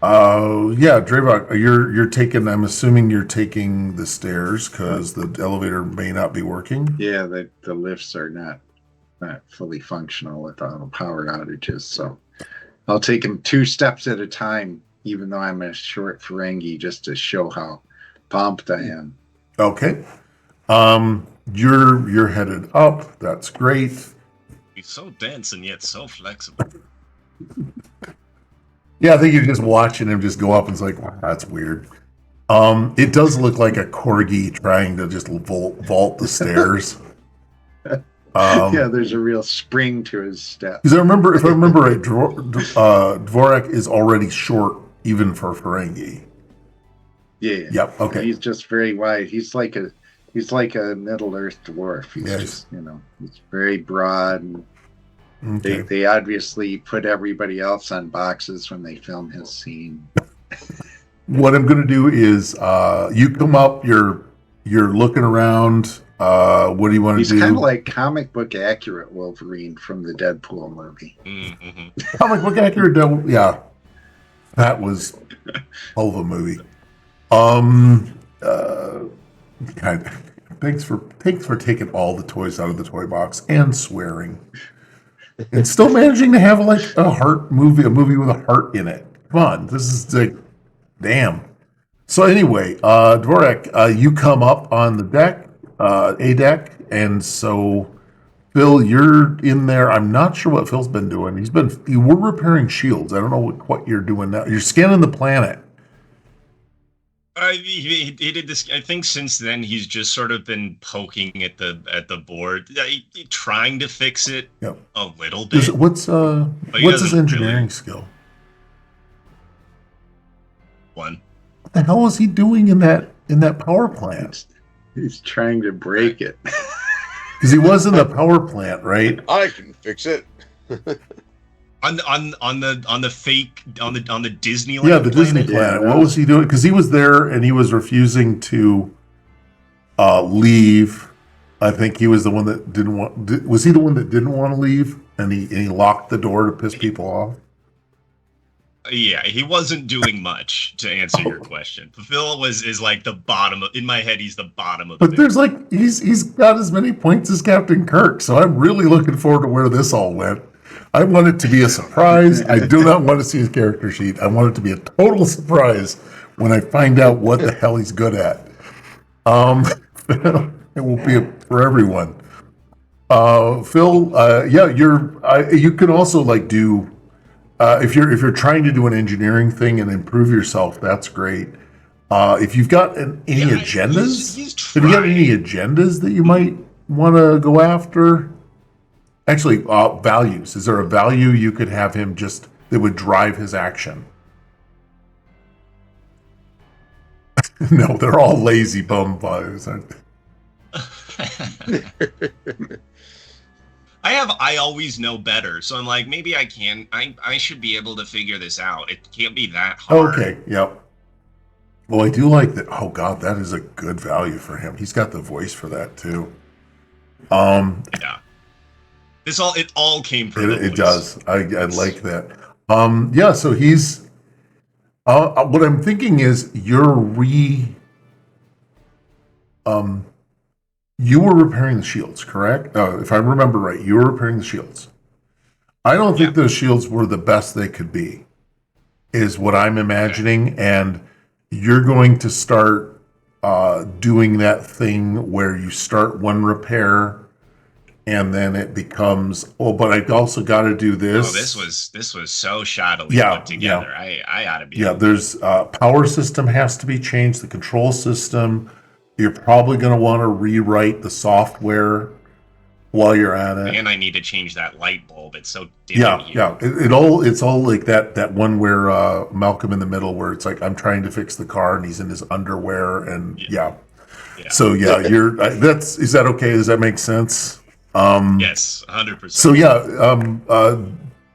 Yeah, Dravok, you're taking. I'm assuming you're taking the stairs because the elevator may not be working.
Yeah, the lifts are not fully functional with all the power outages. So I'll take him 2 steps at a time, even though I'm a short Ferengi, just to show how pumped I am.
Okay. You're headed up. That's great.
He's so dense and yet so flexible.
Yeah, I think you're just watching him just go up and it's like, wow, that's weird. It does look like a corgi trying to just vault the stairs.
Yeah, there's a real spring to his step.
Because if I remember right, Dvorak is already short even for Ferengi.
Yeah.
Yep. Okay.
He's just very wide. He's like a Middle Earth dwarf. He's
yes.
just, he's very broad. And they obviously put everybody else on boxes when they film his scene.
What I'm going to do is, you come up. You're looking around. What do you want to do?
He's kind of like comic book accurate Wolverine from the Deadpool movie.
Mm-hmm.
Comic book accurate Deadpool. Yeah, that was a hell of a movie. Thanks for taking all the toys out of the toy box and swearing, and still managing to have like a movie with a heart in it. Come on, this is like, damn. So anyway, Dvorak, you come up on the deck, A deck, and so Phil, you're in there. I'm not sure what Phil's been doing. We're repairing shields. I don't know what you're doing now. You're scanning the planet.
He did this. I think since then he's just sort of been poking at the board, trying to fix it a little bit.
What's his engineering skill?
1.
What the hell is he doing in that power plant?
He's trying to break it.
Because he was in the power plant, right?
I can fix it.
On the fake on the Disneyland.
Yeah, the Disney planet. What was he doing? Because he was there and he was refusing to leave. I think he was the one that didn't want. Was he the one that didn't want to leave? And he locked the door to piss people off.
Yeah, he wasn't doing much to answer your question. Phil is like the bottom in my head. He's the bottom of.
But there's like he's got as many points as Captain Kirk, so I'm really looking forward to where this all went. I want it to be a surprise. I do not want to see his character sheet. I want it to be a total surprise when I find out what the hell he's good at. It will be for everyone. Phil, you can also like do if you're trying to do an engineering thing and improve yourself. That's great. If you've got any
Yeah,
agendas,
he's
have you got any
trying.
agendas that you might want to go after? Actually, values. Is there a value you could have him just that would drive his action? No, they're all lazy bum values, aren't they?
I always know better, so I'm like, maybe I should be able to figure this out. It can't be that hard.
Okay, yep. Well, I do like that. Oh God, that is a good value for him. He's got the voice for that too.
Yeah. It all came from the
It
voice.
does. I like that. Yeah. So he's. What I'm thinking is you were repairing the shields, correct? If I remember right, you were repairing the shields. I don't think those shields were the best they could be, is what I'm imagining. Okay. And you're going to start doing that thing where you start one repair and then it becomes, but I also got to do this.
Oh, this was so shoddily put together. Yeah. I ought to be.
Yeah, there's power system has to be changed, the control system. You're probably going to want to rewrite the software while you're at it.
And I need to change that light bulb. It's so dim.
Yeah. It's all like that one where Malcolm in the Middle, where it's like I'm trying to fix the car and he's in his underwear and yeah. So is that okay? Does that make sense?
Yes, 100%.
So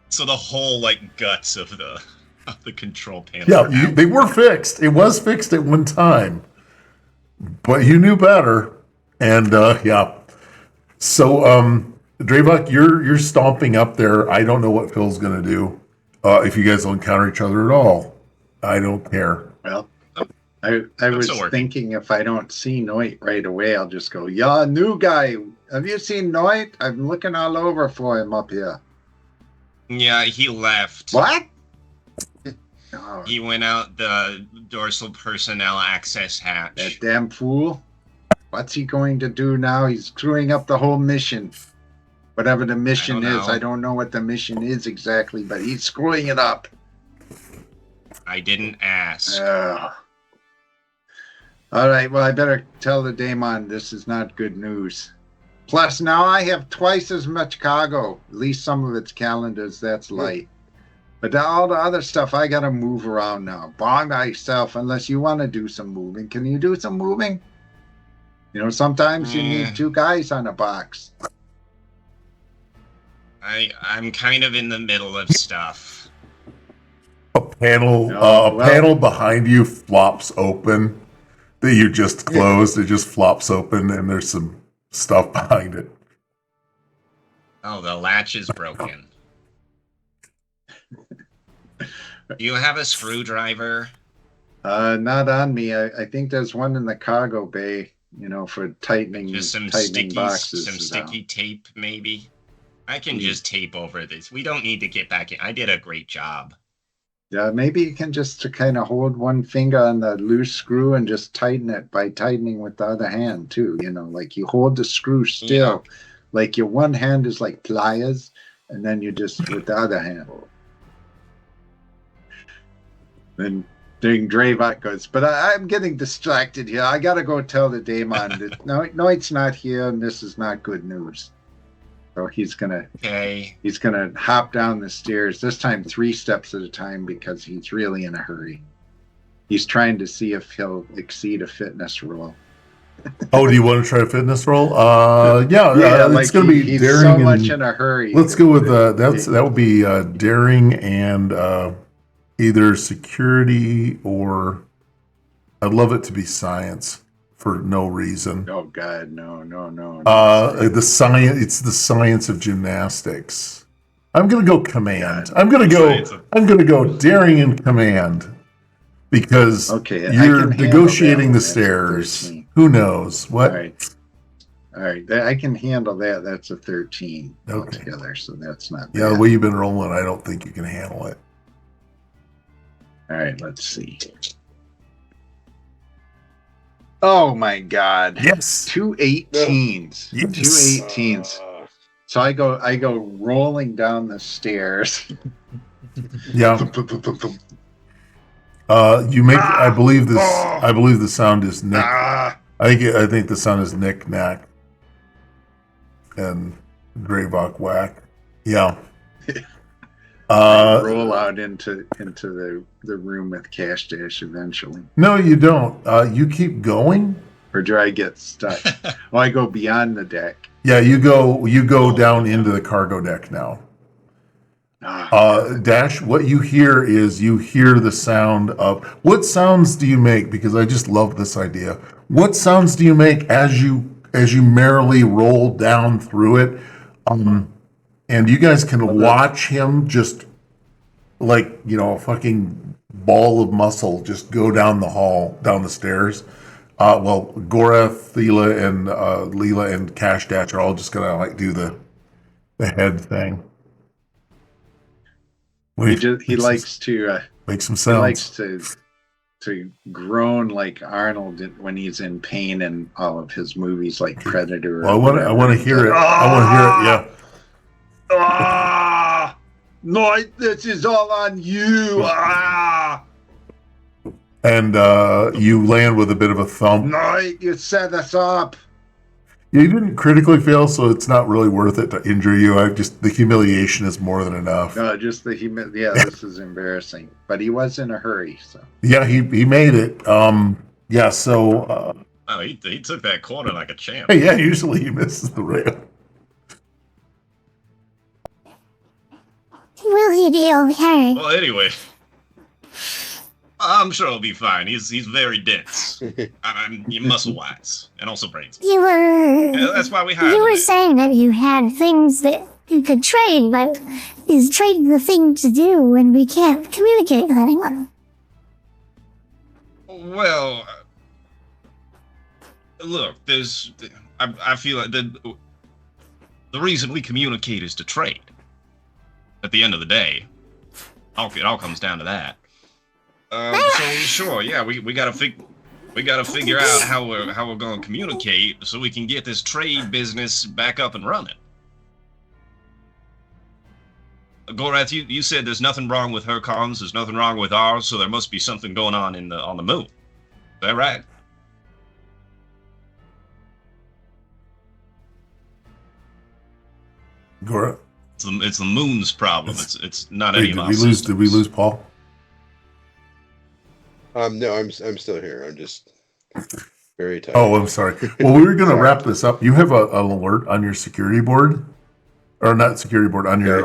so the whole guts of the control panel.
Yeah, they were fixed. It was fixed at one time, but you knew better. And so Dravok, you're stomping up there. I don't know what Phil's gonna do. If you guys will encounter each other at all, I don't care.
Well, I was thinking if I don't see Noit right away, I'll just go, "Yeah, new guy. Have you seen Noit? I'm looking all over for him up here."
Yeah, he left.
What?
He went out the dorsal personnel access hatch.
That damn fool. What's he going to do now? He's screwing up the whole mission. Whatever the mission is. I don't know what the mission is exactly, but he's screwing it up.
I didn't ask.
All right, well, I better tell the daemon this is not good news. Plus, now I have twice as much cargo. At least some of its calendars, that's light. But all the other stuff, I got to move around now. By myself, unless you want to do some moving. Can you do some moving? You know, sometimes you need two guys on a box.
I'm kind of in the middle of stuff.
A panel behind you flops open that you just closed. It just flops open, and there's some stuff behind it.
Oh, the latch is broken. Do you have a screwdriver?
Not on me. I think there's one in the cargo bay, for tightening
just some
boxes.
Some sticky tape, maybe? I can just tape over this. We don't need to get back in. I did a great job.
Yeah, maybe you can just kind of hold one finger on the loose screw and just tighten it by tightening with the other hand, too. Like you hold the screw still. Yeah. Like your one hand is like pliers, and then you just with the other hand. Then Dravok goes, but I'm getting distracted here. I got to go tell the daemon that Noit's not here, and this is not good news. So he's gonna hop down the stairs, this time 3 steps at a time, because he's really in a hurry. He's trying to see if he'll exceed a fitness roll.
Oh, do you want to try a fitness roll? It's gonna be
he's
daring.
So much in a hurry.
Let's go with that would be daring and either security or I'd love it to be science. For no reason.
Oh God, no.
The science. It's the science of gymnastics. I'm gonna go command. I'm gonna go daring and command because you're negotiating the stairs. Who knows what?
All right. I can handle that. That's a 13 altogether, so that's not bad.
Yeah, the way you've been rolling, I don't think you can handle it.
All right, let's see. Oh my God!
Yes,
2 18s.
Yes.
2 18s. So I go rolling down the stairs.
Yeah. You make. I believe this. I believe the sound is Nick.
Ah,
I think the sound is Nick Knack and Dravok Whack. Yeah.
roll out into the room with Cash Dash eventually.
No, you don't. You keep going.
Or do I get stuck? Oh, I go beyond the deck.
Yeah, you go down into the cargo deck now. Dash, what you hear is the sound of what sounds do you make? Because I just love this idea. What sounds do you make as you merrily roll down through it? And you guys can watch him just like, a fucking ball of muscle just go down the hall, down the stairs. Gorath, Leela, and Cash Dash are all just gonna like do the head thing.
He likes to
make some
he
sounds.
likes to groan like Arnold when he's in pain in all of his movies, like Predator.
Well, I want to hear it. I want to hear it. Yeah.
Noit, this is all on you.
And you land with a bit of a thump.
Noit, you set us up.
You didn't critically fail, so it's not really worth it to injure you. The humiliation is more than enough.
No, just the this is embarrassing. But he was in a hurry, so.
Yeah, he made it. Yeah, so.
Oh, he took that corner like a champ.
Yeah, usually he misses the rail.
Will he be okay?
Well, anyway, I'm sure he'll be fine. He's very dense. Muscle-wise, and also brains. That's why we hired him.
You were saying that you had things that you could trade, but is trading the thing to do when we can't communicate with anyone?
Well, look, I feel like the reason we communicate is to trade. At the end of the day, it all comes down to that. So sure, yeah, we gotta figure out how we're gonna communicate so we can get this trade business back up and running. Gorath, you said there's nothing wrong with her comms, there's nothing wrong with ours, so there must be something going on on the moon. Is that right?
Gorath.
It's the moon's problem. It's not any of us.
Did we lose Paul?
No, I'm still here. I'm just very tired.
Oh, I'm sorry. Well, we were going to wrap this up. You have an alert on your security board, or not security board on your.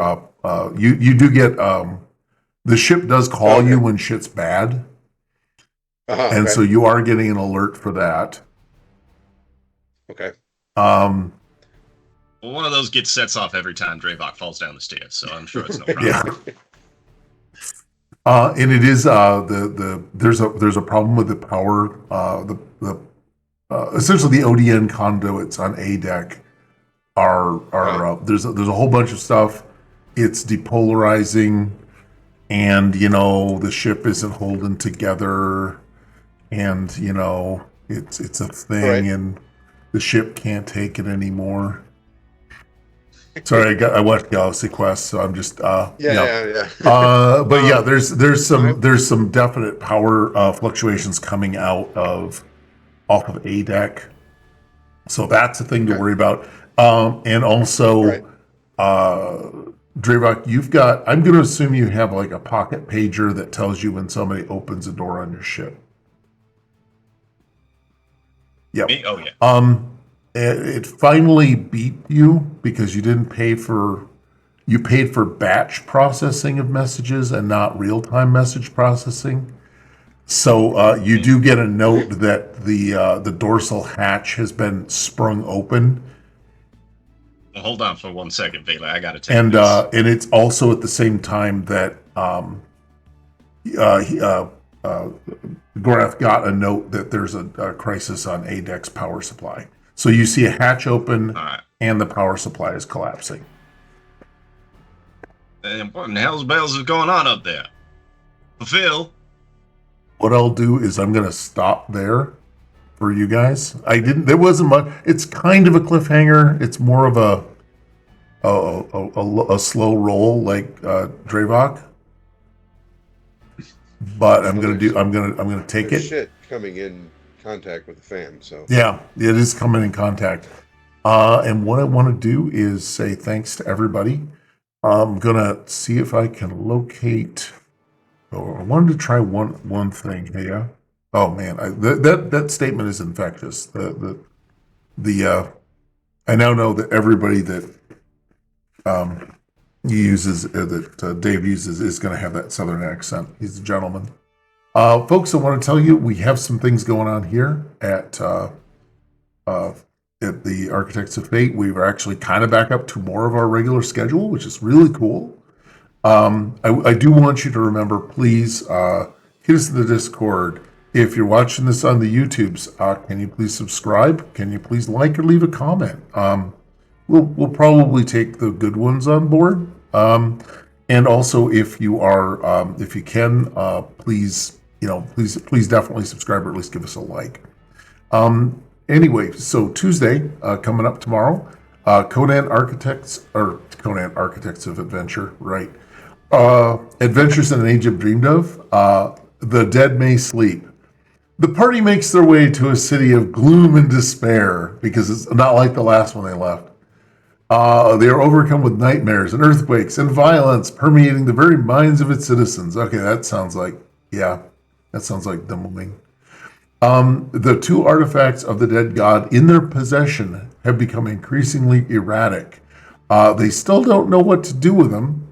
You do get the ship does call you when shit's bad, and so you are getting an alert for that.
Okay.
Well, one of those sets off every time Dravok falls down the stairs, so I'm sure it's no problem.
Yeah. And it is there's a problem with the power. Essentially the ODN conduits on A deck are there's a whole bunch of stuff. It's depolarizing, and the ship isn't holding together, and it's a thing, and the ship can't take it anymore. Sorry, I watched Galaxy Quest, so I'm just But yeah, there's some definite power fluctuations coming off of A deck, so that's a thing to worry about. And also, Dravok, I'm going to assume you have like a pocket pager that tells you when somebody opens a door on your ship. Yep.
Oh yeah.
It finally beat you because you didn't pay for. You paid for batch processing of messages and not real-time message processing. So you do get a note that the dorsal hatch has been sprung open.
Well, hold on for 1 second, Vela. I got to take
and
this.
And it's also at the same time that Gorath got a note that there's a crisis on ADEX power supply. So you see a hatch open, and the power supply is collapsing.
And what in hell's bells is going on up there? Phil?
What I'll do is I'm going to stop there for you guys. There wasn't much. It's kind of a cliffhanger. It's more of a slow roll like Dravok. but I'm gonna take
There's
it.
shit coming in contact with the fan, so
Yeah, it is coming in contact. And what I want to do is say thanks to everybody. I'm gonna see if I can locate. Oh, I wanted to try one thing. Yeah. Oh man, that statement is infectious. I now know that everybody that he uses that Dave uses is going to have that southern accent. He's a gentleman. Folks, I want to tell you we have some things going on here at the Architects of Fate. We were actually kind of back up to more of our regular schedule, which is really cool. I do want you to remember, please hit us in the Discord. If you're watching this on the YouTubes, can you please subscribe? Can you please like or leave a comment? We'll probably take the good ones on board. And also, if you can, please definitely subscribe or at least give us a like. Anyway, so Tuesday, coming up tomorrow, Conan Architects of Adventure, right? Adventures in an Age of Dreamed Of. The Dead May Sleep. The party makes their way to a city of gloom and despair because it's not like the last one they left. They are overcome with nightmares and earthquakes and violence permeating the very minds of its citizens. Okay, that sounds like the moving. The two artifacts of the dead god in their possession have become increasingly erratic. They still don't know what to do with them,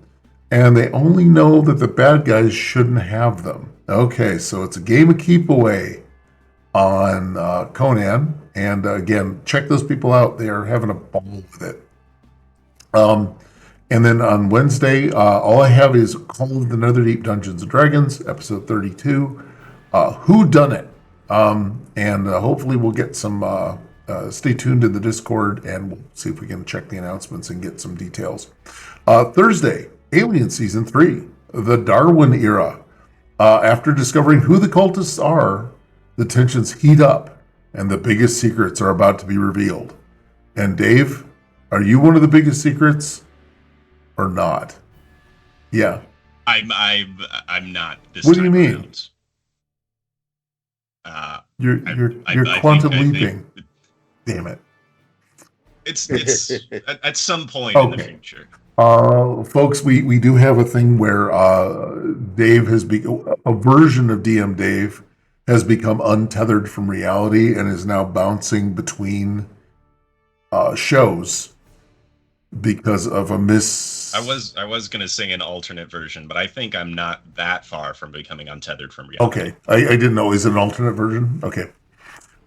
and they only know that the bad guys shouldn't have them. Okay, so it's a game of keep away on Conan, and again, check those people out. They are having a ball with it. And then on Wednesday, all I have is Call of the Netherdeep Dungeons and Dragons, episode 32. Who Done It? And hopefully we'll get some. Stay tuned in the Discord, and we'll see if we can check the announcements and get some details. Thursday, Alien Season 3, the Darwin Era. After discovering who the cultists are, the tensions heat up, and the biggest secrets are about to be revealed. And Dave, are you one of the biggest secrets, or not? Yeah.
I'm not. This
what do you mean?
Around.
You're quantum leaping. Damn it.
It's at some point in the future.
Folks, we do have a thing where Dave has a version of DMDave has become untethered from reality and is now bouncing between shows because of a miss.
I was gonna sing an alternate version, but I think I'm not that far from becoming untethered from reality.
Okay, I didn't know. Is it an alternate version? Okay,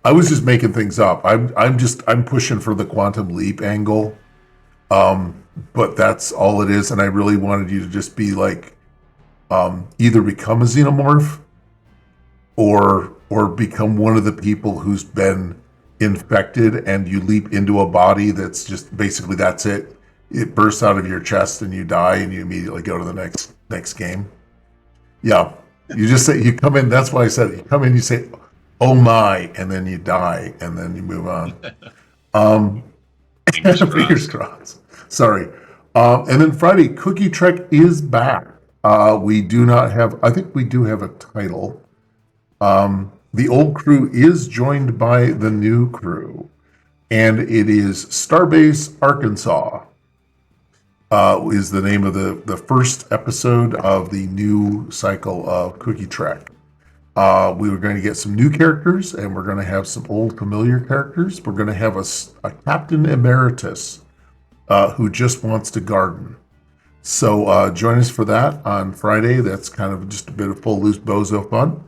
I was just making things up. I'm pushing for the quantum leap angle, but that's all it is. And I really wanted you to just be like, either become a xenomorph, or become one of the people who's been infected, and you leap into a body that's just basically that's it. It bursts out of your chest and you die, and you immediately go to the next game. Yeah, you just say you come in. That's why I said it. You come in, you say, "Oh my," and then you die, and then you move on. Fingers crossed. Sorry. And then Friday, Cookie Trek is back. We do not have. I think we do have a title. The old crew is joined by the new crew, and it is Starbase Arkansas. Is the name of the first episode of the new cycle of Cookie Trek. We were going to get some new characters, and we're going to have some old familiar characters. We're going to have a Captain Emeritus who just wants to garden. So join us for that on Friday. That's kind of just a bit of full loose bozo fun.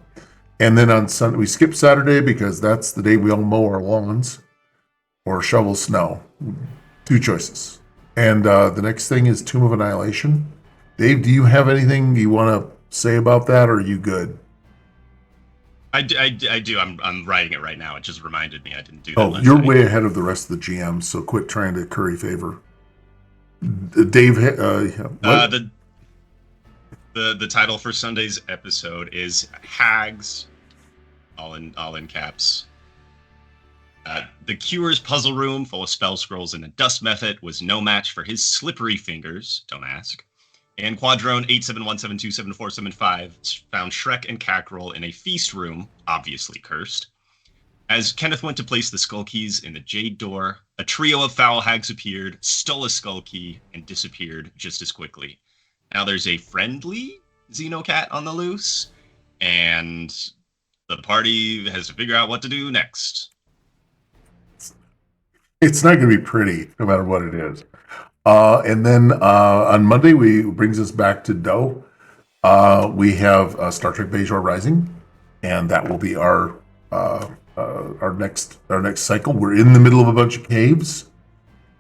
And then on Sunday, we skip Saturday because that's the day we all mow our lawns or shovel snow. Two choices. And the next thing is Tomb of Annihilation. Dave, do you have anything you want to say about that, or are you good?
I do. I'm writing it right now. It just reminded me I didn't do that.
Oh, you're way ahead of the rest of the GMs, so quit trying to curry favor. Dave,
the title for Sunday's episode is Hags, all in caps. The Cure's puzzle room, full of spell scrolls and a dust method, was no match for his slippery fingers. Don't ask. And Quadrone 871727475 found Shrek and Cackerel in a feast room, obviously cursed. As Kenneth went to place the skull keys in the jade door, a trio of foul hags appeared, stole a skull key, and disappeared just as quickly. Now there's a friendly Xenocat on the loose, and the party has to figure out what to do next.
It's not going to be pretty, no matter what it is. And then on Monday, brings us back to Doe. We have Star Trek Bajor Rising, and that will be our next cycle. We're in the middle of a bunch of caves,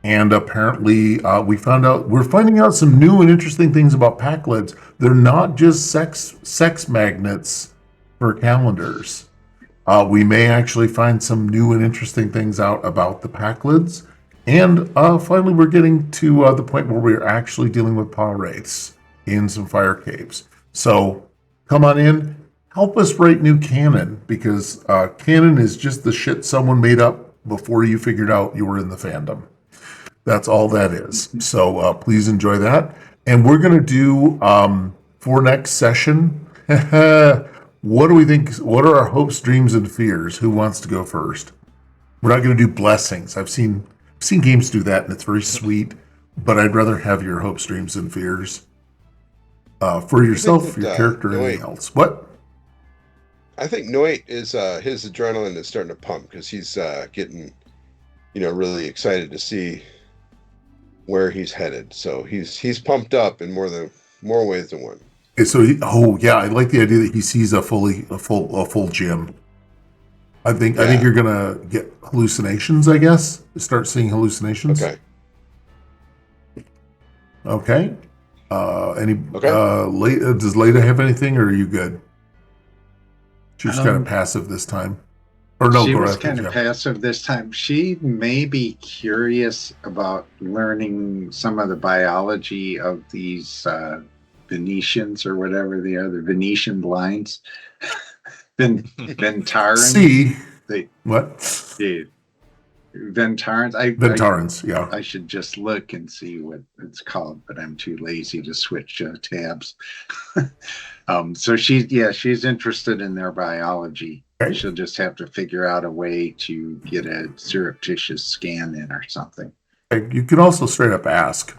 and apparently we're finding out some new and interesting things about Packlids. They're not just sex magnets for calendars. We may actually find some new and interesting things out about the Packlids. And finally, we're getting to the point where we're actually dealing with paw wraiths in some fire caves. So come on in, help us write new canon, because canon is just the shit someone made up before you figured out you were in the fandom. That's all that is. So please enjoy that. And we're going to do, for next session, what do we think? What are our hopes, dreams, and fears? Who wants to go first? We're not going to do blessings. I've seen games do that, and it's very sweet, but I'd rather have your hopes, dreams, and fears for yourself, your character, and anything else. What?
I think Noit is his adrenaline is starting to pump because he's getting, really excited to see where he's headed. So he's pumped up in more ways than one.
So I like the idea that he sees a full gym. I think you're gonna get hallucinations. I guess start seeing hallucinations. Okay. Does Leda have anything, or are you good? She's kind of passive this time. Or no,
she was kind of passive this time. She may be curious about learning some of the biology of these Venetians or whatever they are, the Venetian blinds. Ventarans.
See what?
Ventarans.
Ventarans. Yeah.
I should just look and see what it's called, but I'm too lazy to switch tabs. So she's interested in their biology. Okay. She'll just have to figure out a way to get a surreptitious scan in or something.
You can also straight up ask.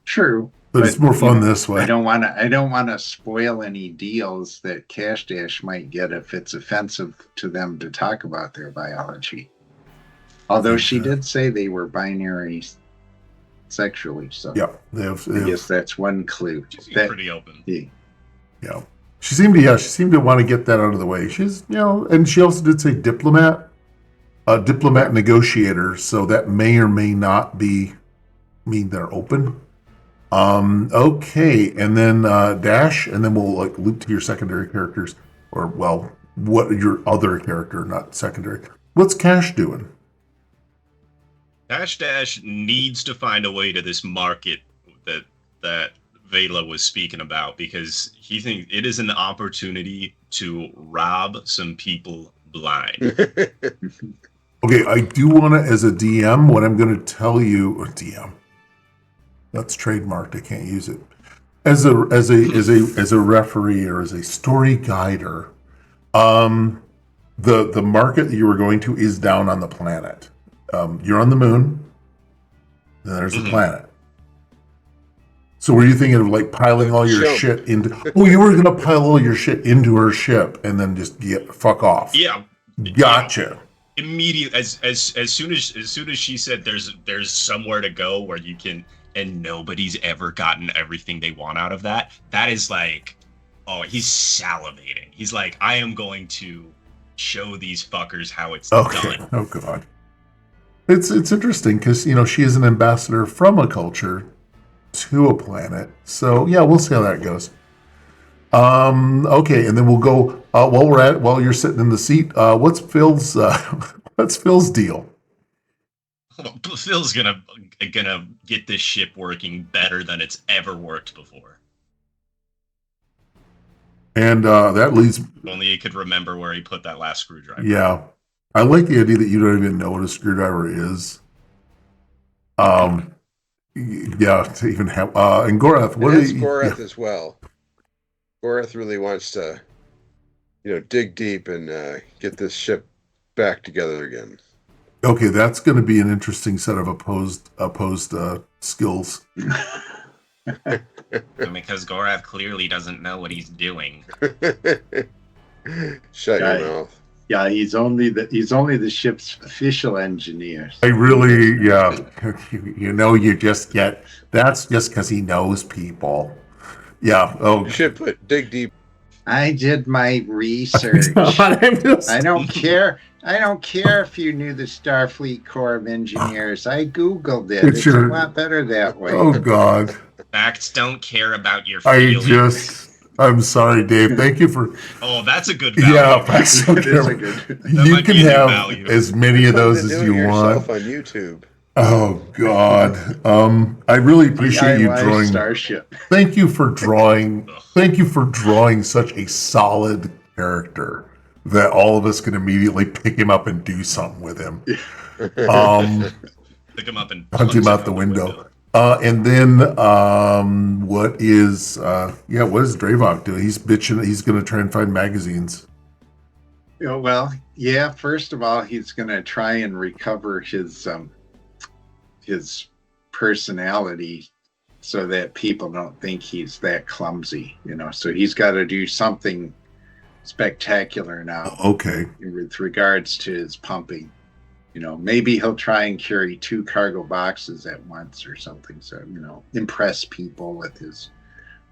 True.
But it's more fun this way.
I don't want to spoil any deals that Cash Dash might get if it's offensive to them to talk about their biology. Although she did say they were binary sexually, so
yeah,
I guess that's one clue.
She seemed pretty open.
Yeah, she seemed to want to get that out of the way. She's and she also did say diplomat negotiator, so that may or may not mean they're open. Okay, and then Dash, and then we'll loop to your secondary characters, or what your other character, not secondary. What's Cash doing?
Dash needs to find a way to this market that Vela was speaking about, because he thinks it is an opportunity to rob some people blind.
Okay, I do want to, as a DM, what I'm going to tell you, or DM. That's trademarked. I can't use it. As a referee or as a story guider, the market that you were going to is down on the planet. You're on the moon, and there's a planet. So were you thinking of piling all your shit into? Oh, you were going to pile all your shit into her ship and then just fuck off.
Yeah.
Gotcha.
Immediately, as soon as she said there's somewhere to go where you can. And nobody's ever gotten everything they want out of that. That is he's salivating. He's like, I am going to show these fuckers how it's done.
Oh god. It's interesting because she is an ambassador from a culture to a planet. So yeah, we'll see how that goes. Okay, and then we'll go while you're sitting in the seat. What's Phil's deal?
Phil's gonna get this ship working better than it's ever worked before.
And that leads.
If only he could remember where he put that last screwdriver.
Yeah, I like the idea that you don't even know what a screwdriver is. Yeah, to even have and Gorath. What
It is
are
Gorath as well. Gorath really wants to, dig deep and get this ship back together again.
Okay, that's going to be an interesting set of opposed skills.
Because Gorath clearly doesn't know what he's doing.
Shut
Yeah.
your mouth.
Yeah, he's only the ship's official engineer.
I really, yeah, you just get that's just because he knows people. Yeah. Oh,
You should dig deep.
I did my research. I don't care. I don't care if you knew the Starfleet Corps of Engineers. I googled it. It's a lot better that way.
Oh God.
Facts don't care about your
I
feelings.
I'm sorry, Dave. Thank you for.
Oh, that's a good value.
Yeah, facts don't care. You can have as many of those as you want.
On YouTube.
Oh God. I really appreciate you drawing
Starship.
Thank you for drawing. Thank you for drawing such a solid character that all of us can immediately pick him up and do something with him.
Pick him up and
hunt him out the window. And then what is Dravok doing? He's bitching. He's going to try and find magazines.
Well, yeah. First of all, he's going to try and recover his personality so that people don't think he's that clumsy, so he's got to do something spectacular now.
Okay.
With regards to his pumping, maybe he'll try and carry 2 cargo boxes at once or something. So, impress people with his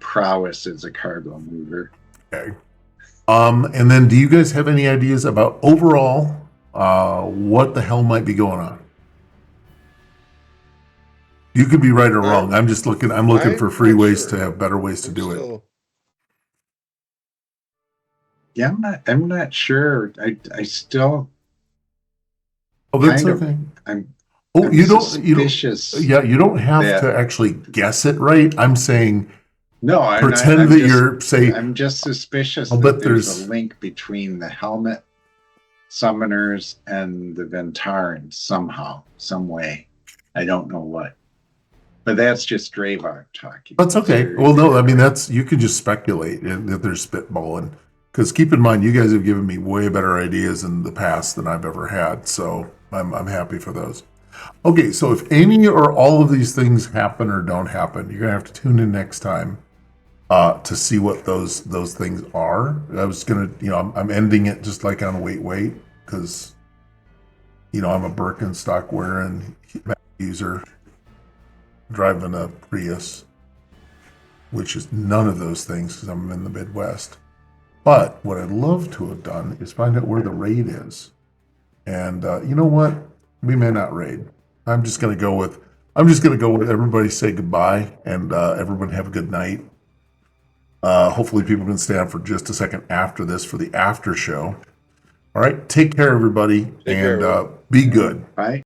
prowess as a cargo mover.
Okay. And then do you guys have any ideas about overall, what the hell might be going on? You could be right or wrong. I'm looking for free ways to have better ways to do it.
Yeah, I'm not sure. I still.
Oh, that's okay. You don't have to actually guess it right. I'm saying.
No, I'm just suspicious that there's a link between the helmet summoners and the Ventarans somehow, some way. I don't know what. But that's just Dravok talking.
That's okay. Well, no, I mean, you can just speculate that they're spitballing. Because keep in mind, you guys have given me way better ideas in the past than I've ever had. So I'm happy for those. Okay, so if any or all of these things happen or don't happen, you're going to have to tune in next time to see what those things are. I was going to, I'm ending it just like on Wait, because, I'm a Birkenstock wearing user driving a Prius, which is none of those things because I'm in the Midwest. But what I'd love to have done is find out where the raid is. And you know what? We may not raid. I'm just going to go with everybody say goodbye and everyone have a good night. Hopefully people can stay on for just a second after this for the after show. All right. Take care, everybody. Be good.
Bye.